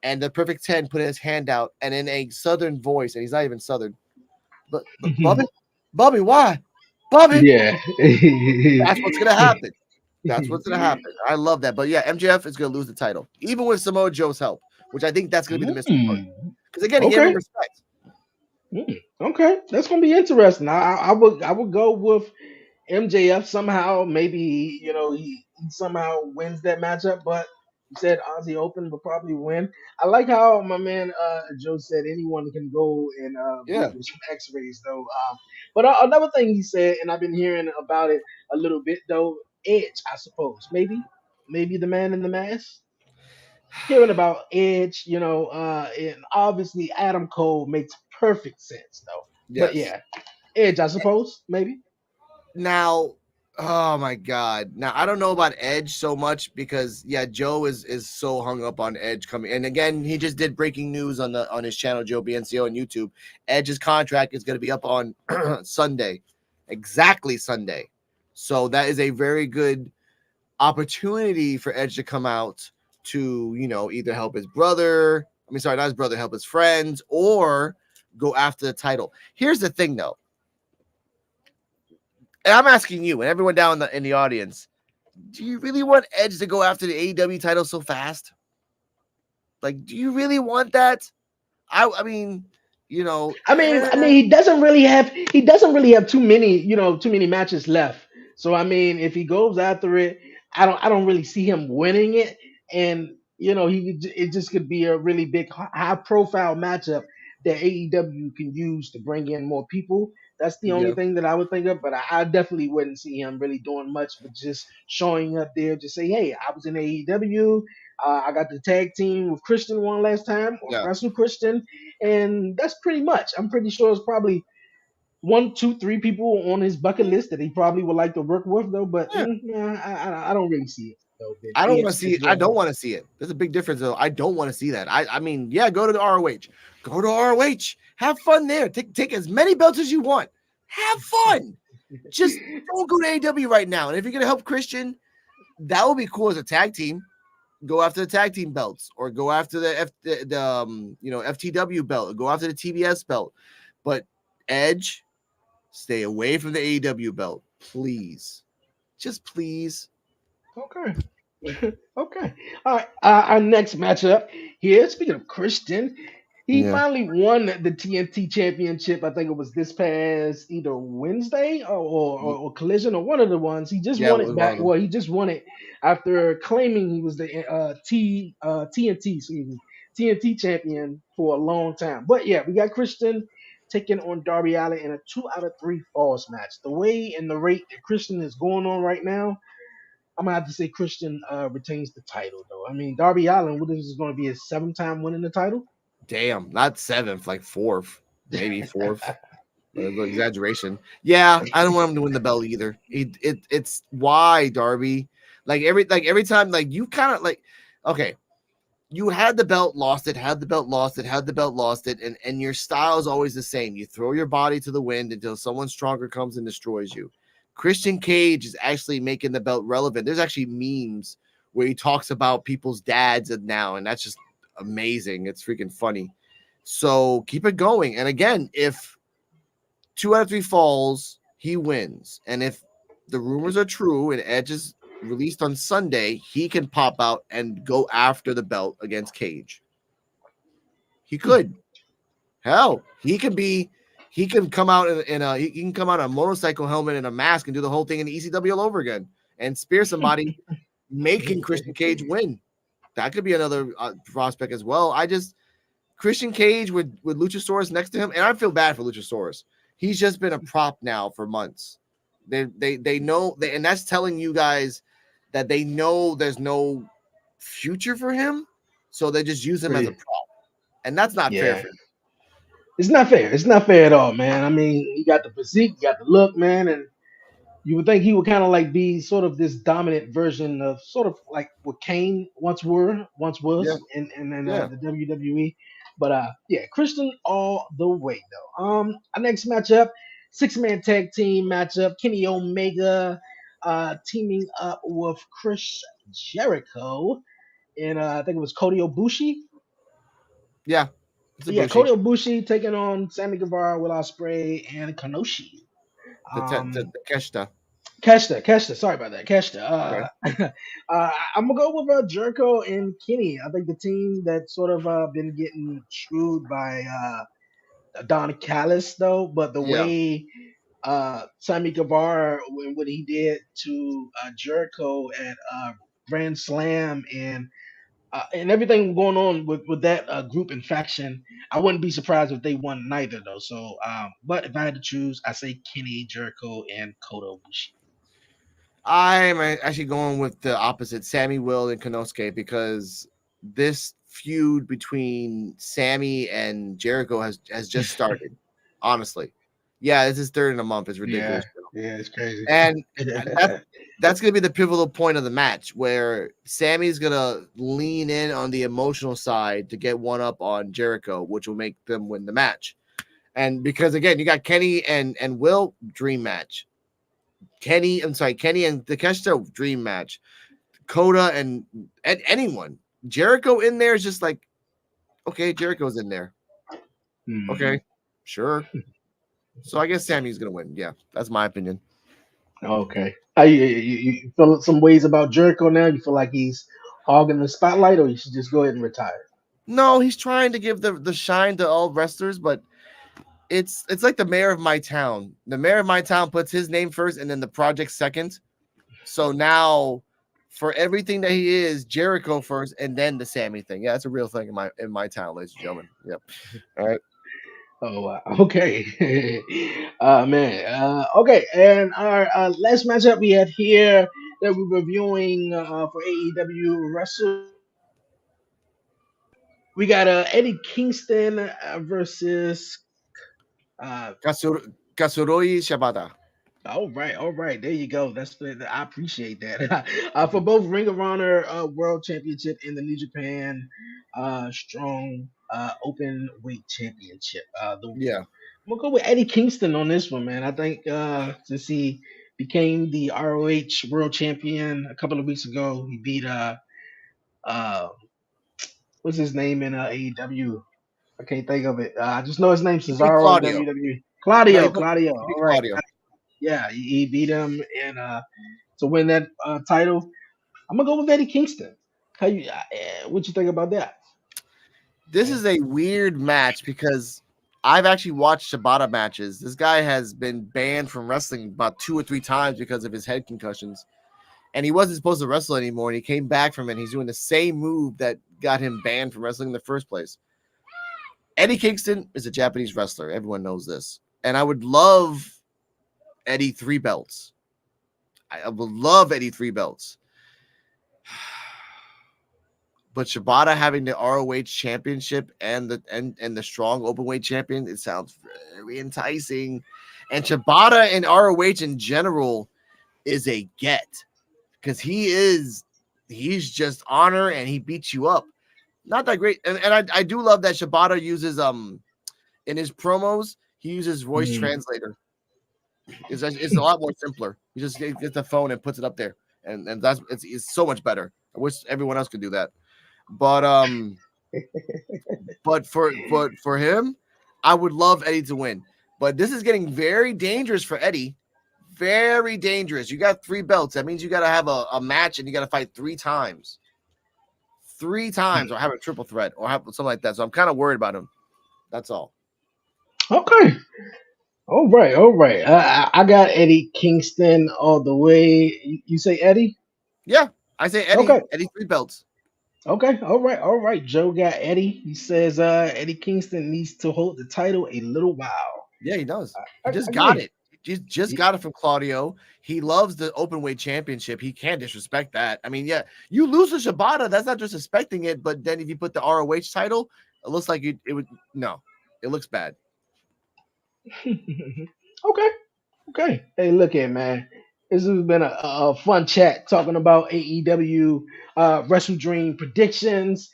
and the Perfect 10 put his hand out and in a southern voice, and he's not even southern, but Bobby, Bobby, why? Bobby, Yeah. that's what's gonna happen. That's what's gonna happen. I love that. But yeah, MJF is gonna lose the title, even with Samoa Joe's help, which I think that's gonna be the missing part. Hmm. Because again, he gave him Okay. respect. Hmm. Okay. That's gonna be interesting. I would go with MJF somehow. Maybe he somehow wins that matchup, but you said Aussie Open will probably win. I like how my man Joe said anyone can go and get Yeah. with some X-rays though. But another thing he said, and I've been hearing about it a little bit though. Edge, I suppose, maybe the man in the mask. Hearing about Edge, and obviously Adam Cole makes perfect sense though. But Yes. yeah, Edge, I suppose, maybe. Now, oh my god. Now I don't know about Edge so much because yeah, Joe is so hung up on Edge coming. And again, he just did breaking news on his channel, Joe BNCO on YouTube. Edge's contract is going to be up on Sunday, exactly Sunday. So that is a very good opportunity for Edge to come out to either help his brother. I mean, sorry, not his brother, help his friends, or go after the title. Here's the thing, though. And I'm asking you and everyone down in the audience, do you really want Edge to go after the AEW title so fast? Like, do you really want that? I mean, you know, I mean, he doesn't really have too many matches left. So I mean, if he goes after it, I don't really see him winning it, and it just could be a really big high profile matchup that AEW can use to bring in more people. That's the only Yeah. thing that I would think of. But I definitely wouldn't see him really doing much, but just showing up there, just say, "Hey, I was in AEW. I got the tag team with Christian one last time, or Yeah. wrestle Christian," and that's pretty much. I'm pretty sure it's probably one, two, three people on his bucket list that he probably would like to work with, though. But Yeah. nah, I don't really see it though. I don't want to see As it. I well. don't want to see it. There's a big difference though. I don't want to see that. I mean, yeah, go to the ROH. Go to ROH. Have fun there. Take as many belts as you want. Have fun. Just don't go to AEW right now. And if you're gonna help Christian, that would be cool as a tag team. Go after the tag team belts, or go after the FTW belt, or go after the TBS belt. But Edge, stay away from the AEW belt, please. Just please. Okay. Okay. All right. Our next matchup here. Speaking of Christian, he Yeah. finally won the TNT Championship. I think it was this past either Wednesday or Collision or one of the ones. He just Yeah, won it it was one back. of them. Well, he just won it after claiming he was the TNT, excuse me, TNT champion for a long time. But yeah, we got Christian taking on Darby Allin in a 2 out of 3 falls match. The way and the rate that Christian is going on right now, I'm gonna have to say Christian retains the title though. I mean Darby Allin, what is this going to be his 7th time winning the title? Damn, not seventh, like fourth, maybe fourth. A little exaggeration. Yeah, I don't want him to win the belt either. It's why Darby, like every time, like you kind of like, okay, you had the belt, lost it, had the belt, lost it, had the belt, lost it, and your style is always the same. You throw your body to the wind until someone stronger comes and destroys you. Christian Cage is actually making the belt relevant. There's actually memes where he talks about people's dads and now, and that's just amazing. It's freaking funny. So keep it going. And again, if 2 out of 3 falls, he wins. And if the rumors are true and Edge is released on Sunday, he can pop out and go after the belt against Cage. He could. Hell, he can come out he can come out in a motorcycle helmet and a mask and do the whole thing in the ECW all over again and spear somebody, making Christian Cage win. That could be another prospect as well. Christian Cage with Luchasaurus next to him, and I feel bad for Luchasaurus. He's just been a prop now for months. They know, and that's telling you guys that they know there's no future for him, so they just use him as a Pretty, prop, and that's not fair yeah. for him. It's not fair. It's not fair at all, man. I mean, he got the physique, he got the look, man, and you would think he would kind of like be sort of this dominant version of sort of like what Kane once Yeah, was in yeah. the WWE. But yeah, Christian all the way though. Our next matchup, 6-man tag team matchup, Kenny Omega teaming up with Chris Jericho and I think it was Cody Ibushi. Yeah, it's a Yeah, Bushi. Kota Ibushi taking on Sammy Guevara, Will Ospreay, and Kanoshi. The Keshta. Keshta, sorry about that, Keshta. Okay. I'm gonna go with Jericho and Kenny. I think the team that sort of been getting screwed by Don Callis though, but the Yeah. way Sammy Guevara when what he did to Jericho at Grand Slam and everything going on with that group and faction, I wouldn't be surprised if they won neither though. So, but if I had to choose, I say Kenny, Jericho, and Kota Ibushi. I'm actually going with the opposite, Sammy, Will, and Konosuke, because this feud between Sammy and Jericho has just started. Honestly, yeah, this is third in a month. It's Yeah, ridiculous, yeah, it's crazy. and that's gonna be the pivotal point of the match where Sammy's gonna lean in on the emotional side to get one up on Jericho, which will make them win the match. And because again, you got Kenny and Will, dream match. Kenny and Takeshita, dream match. Coda and anyone. Jericho in there is just like, okay, Jericho's in there. Mhm. Okay, sure. So I guess Sammy's gonna win. Yeah, that's my opinion. Okay. You feel some ways about Jericho now? You feel like he's hogging the spotlight, or you should just go ahead and retire? No, he's trying to give the shine to all wrestlers, but it's like the mayor of my town. The mayor of my town puts his name first and then the project second. So now for everything that he is, Jericho first and then the Sammy thing. Yeah, it's a real thing in my town, ladies and gentlemen. Yep. All right. Oh wow. Okay. Man. Okay. And our last matchup we have here that we're reviewing for AEW we got Eddie Kingston versus uh Kasuroi Shibata. all right, there you go. I appreciate that. For both Ring of Honor World Championship and the New Japan Strong Open Weight Championship. Yeah. I'm gonna go with Eddie Kingston on this one, man. I think since he became the ROH World Champion a couple of weeks ago, he beat uh what's his name in AEW? I can't think of it. I just know his name He beat Cesaro in Claudio. WWE. No, Claudio. he beat All right. Claudio. Yeah, he beat him and to win that title. I'm gonna go with Eddie Kingston. What you think about that? This is a weird match because I've actually watched Shibata matches. This guy has been banned from wrestling about 2 or 3 times because of his head concussions. And he wasn't supposed to wrestle anymore. And he came back from it. And he's doing the same move that got him banned from wrestling in the first place. Eddie Kingston is a Japanese wrestler. Everyone knows this. And I would love Eddie 3 belts. I would love Eddie 3 belts. But Shibata having the ROH championship and the strong openweight champion, it sounds very enticing. And Shibata and ROH in general is a get because he's just honor and he beats you up. Not that great. And I do love that Shibata uses in his promos, he uses voice Mhm. translator. It's a lot more simpler. He just gets the phone and puts it up there. And it's so much better. I wish everyone else could do that. But for him, I would love Eddie to win. But this is getting very dangerous for Eddie. Very dangerous. You got 3 belts. That means you got to have a match and you got to fight 3 times. 3 times or have a triple threat or have something like that. So I'm kind of worried about him. That's all. Okay. All right. All right. I got Eddie Kingston all the way. You say Eddie? Yeah. I say Eddie. Okay. Eddie 3 belts. Okay. All right. All right. Joe got Eddie. He says Eddie Kingston needs to hold the title a little while. Yeah, he does. I, He I just got agree. it. Just He- got it from Claudio. He loves the open weight championship. He can't disrespect that. I mean, yeah, you lose to Shibata. That's not disrespecting it. But then if you put the ROH title, it looks like it would no. It looks bad. okay. Okay. Hey, look here, man. This has been a fun chat talking about AEW Wrestle Dream predictions.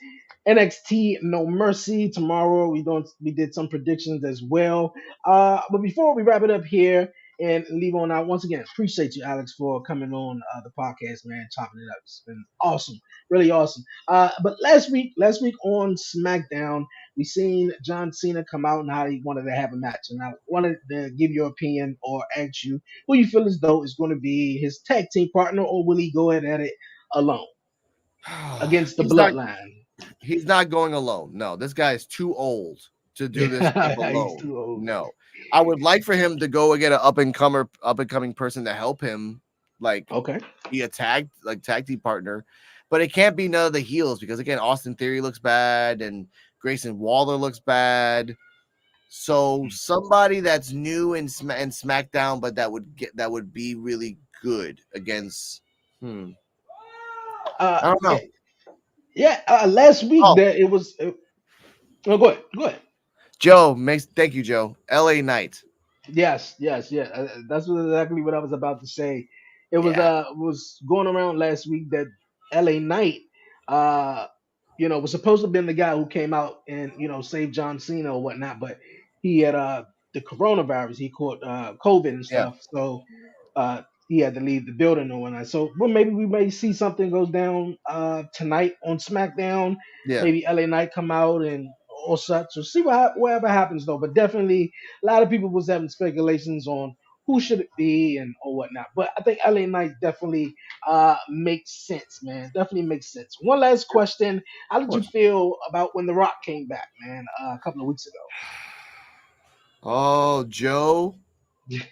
NXT No Mercy tomorrow. We did some predictions as well. But before we wrap it up here and leave on out, once again, appreciate you, Alex, for coming on the podcast, man, chopping it up. It's been awesome, really awesome. But last week on SmackDown, we seen John Cena come out and how he wanted to have a match, and I wanted to give your opinion or ask you who you feel as though is going to be his tag team partner, or will he go ahead at it alone against the he's not Bloodline? he's not going alone. No, this guy is too old to do this stuff He's alone. too old. No. I would like for him to go and get an up and coming person to help him, like Okay. be a tag team partner. But it can't be none of the heels because again, Austin Theory looks bad and Grayson Waller looks bad. So somebody that's new in SmackDown, but that would be really good against. Uh, I don't know. yeah. Last week Oh, that it was. Oh, go ahead. Go ahead. Joe makes. Thank you, Joe. L.A. Knight. Yes, yes, yeah. Exactly what I was about to say. It Yeah, was going around last week that L.A. Knight, uh, was supposed to have been the guy who came out and saved John Cena or whatnot, but he had the coronavirus. He caught COVID and yeah, stuff, so he had to leave the building or whatnot. So, well, maybe we may see something goes down tonight on SmackDown. yeah. Maybe L.A. Knight come out and or such. So see whatever happens though. But definitely a lot of people was having speculations on who should it be and or whatnot. But I think LA Knight definitely makes sense, man. Definitely makes sense. One last question: how Of did you course. feel about when The Rock came back, man, a couple of weeks Oh, Joe. ago?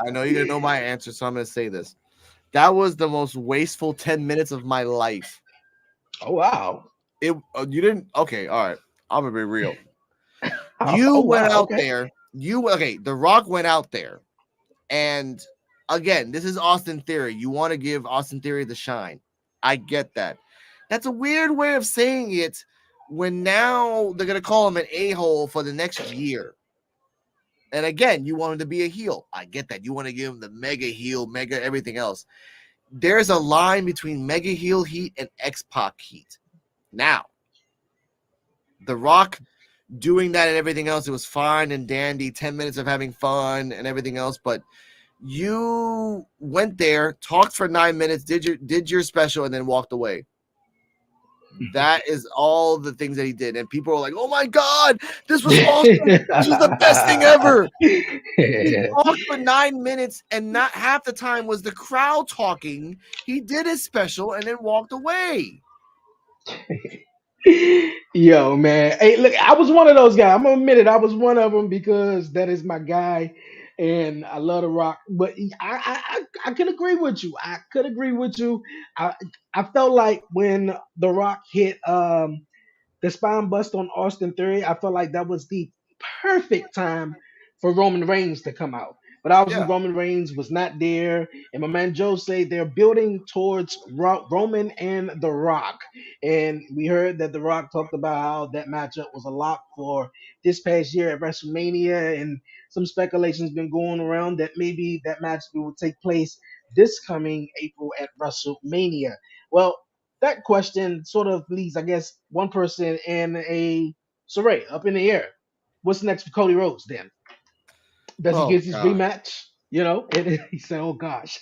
I know you're gonna know my answer, so I'm gonna say this. That was the most wasteful 10 minutes of my life. Oh wow. You didn't. Okay, all right. I'm gonna be real. You Oh went wow. out Okay. there. The Rock went out there. And again, this is Austin Theory. You want to give Austin Theory the shine. I get that. That's a weird way of saying it when now they're going to call him an a-hole for the next year. And again, you want him to be a heel. I get that. You want to give him the mega heel, mega everything else. There's a line between mega heel heat and X-Pac heat. Now, The Rock doing that and everything else, it was fine and dandy, 10 minutes of having fun and everything else, but you went there, talked for 9 minutes, did your special, and then walked away. That is all the things that he did. And people were like, oh my God, this was awesome. This was the best thing ever. He talked for 9 minutes, and not half the time was the crowd talking. He did his special and then walked away. Yo, man. Hey, look, I was one of those guys. I'm gonna admit it. I was one of them because that is my guy, and I love The Rock. But I could agree with you. I could agree with you. I I felt like when The Rock hit the spine bust on Austin Theory, I felt like that was the perfect time for Roman Reigns to come out. But obviously, Yeah. Roman Reigns was not there. And my man Joe say they're building towards Roman and The Rock. And we heard that The Rock talked about how that matchup was a lock for this past year at WrestleMania. And some speculation's been going around that maybe that match will take place this coming April at WrestleMania. Well, that question sort of leaves, I guess, one person in a Saray up in the air. What's next for Cody Rhodes then? Does he Oh get his God. rematch? You know, and he said, "Oh gosh,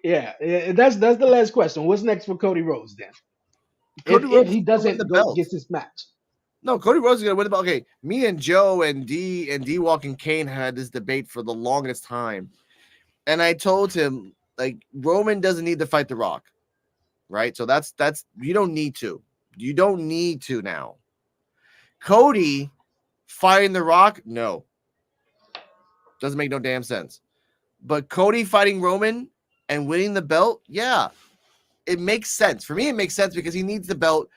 yeah." That's the last question. What's next for Cody Rhodes then? Cody If Rhodes is he gonna win the doesn't go belt. gets his match, No, Cody Rhodes is gonna win the belt. Okay, me and Joe and D Walk and Kane had this debate for the longest time. And I told him, like, Roman doesn't need to fight The Rock, right? So that's you don't need to. You don't need to now. Cody fighting The Rock, no. Doesn't make no damn sense. But Cody fighting Roman and winning the belt, yeah, it makes sense. For me, it makes sense because he needs the belt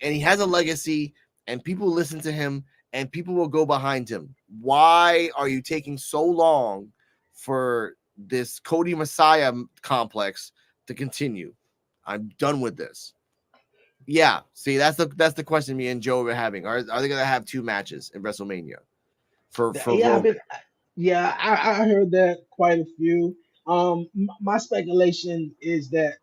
and he has a legacy and people listen to him and people will go behind him. Why are you taking so long for this Cody Messiah complex to continue? I'm done with this. Yeah, see, that's the question me and Joe were having. Are they gonna have two matches in WrestleMania for yeah, Roman? yeah, I heard that quite a few. My speculation is that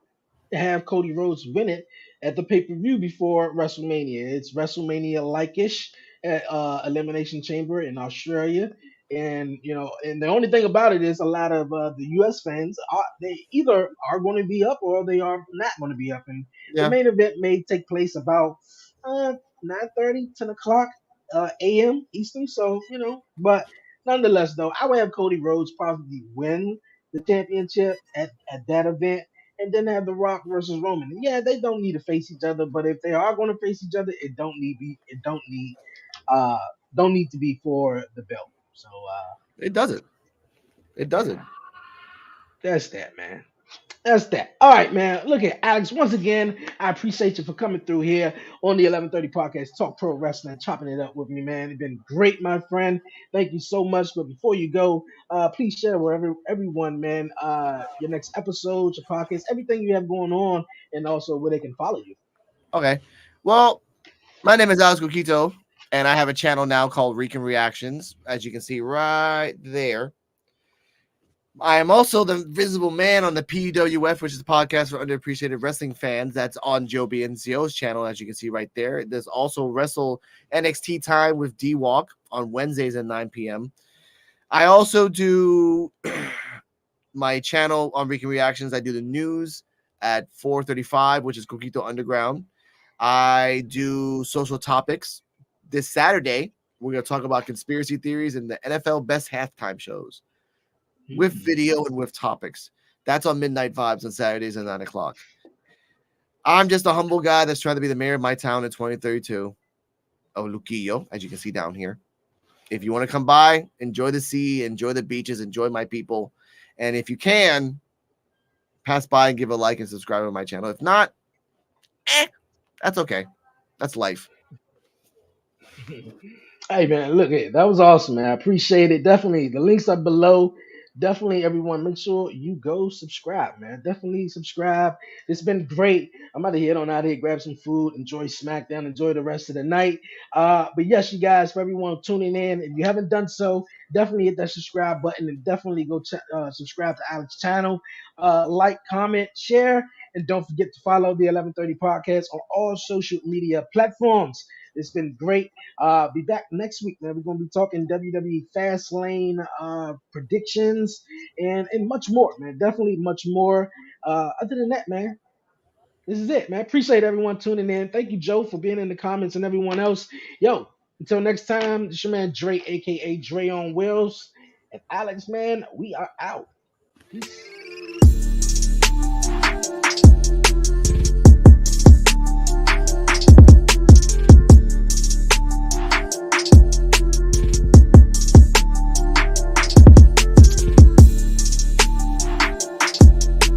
have Cody Rhodes win it at the pay per view before WrestleMania. It's WrestleMania like ish at Elimination Chamber in Australia. And and the only thing about it is a lot of the U.S. fans they either are going to be up or they are not going to be up. And the Yeah, main event may take place about 9:30, 10 o'clock a.m. Eastern. So but nonetheless, though, I would have Cody Rhodes probably win the championship at that event and then have The Rock versus Roman. And yeah, they don't need to face each other, but if they are going to face each other, uh don't need to be for the belt. So it doesn't. It yeah, doesn't. that's that, man. That's that. All right, man. Look at Alex. Once again, I appreciate you for coming through here on the 11:30 podcast, Talk Pro Wrestling, chopping it up with me, man. It's been great, my friend. Thank you so much. But before you go, please share with everyone, man, your next episodes, your podcast, everything you have going on, and also where they can follow you. Okay. Well, my name is Alex Coquito, and I have a channel now called Recon Reactions, as you can see right there. I am also the Visible Man on the PUWF, which is a podcast for underappreciated wrestling fans. That's on Joe B and Zio's channel, as you can see right there. There's also Wrestle NXT Time with D Walk on Wednesdays at 9 p.m. I also do my channel on Recon Reactions. I do the news at 4:35, which is Coquito Underground. I do social topics. This Saturday, we're going to talk about conspiracy theories and the NFL best halftime shows with Hmm. video and with topics. That's on Midnight Vibes on Saturdays at 9 o'clock. I'm just a humble guy that's trying to be the mayor of my town in 2032 of Luquillo, as you can see down here. If you want to come by, enjoy the sea, enjoy the beaches, enjoy my people. And if you can, pass by and give a like and subscribe to my channel. If not, that's okay. That's life. Hey man, look at that was awesome, man. I appreciate it. Definitely, the links are below. Definitely, everyone, make sure you go subscribe, man. Definitely subscribe. It's been great. I'm about to head on out here, grab some food, enjoy SmackDown, enjoy the rest of the night. But yes, you guys, for everyone tuning in, if you haven't done so, definitely hit that subscribe button and definitely go subscribe to Alex's channel. Like, comment, share, and don't forget to follow the 1130 podcast on all social media platforms. It's been great. Be back next week, man. We're gonna be talking WWE Fastlane predictions and much more, man. Definitely much more. Other than that, man, this is it, man. Appreciate everyone tuning in. Thank you, Joe, for being in the comments and everyone else. Yo, until next time, it's your man Dre, aka Dre on Wheels, and Alex, man. We are out. Peace.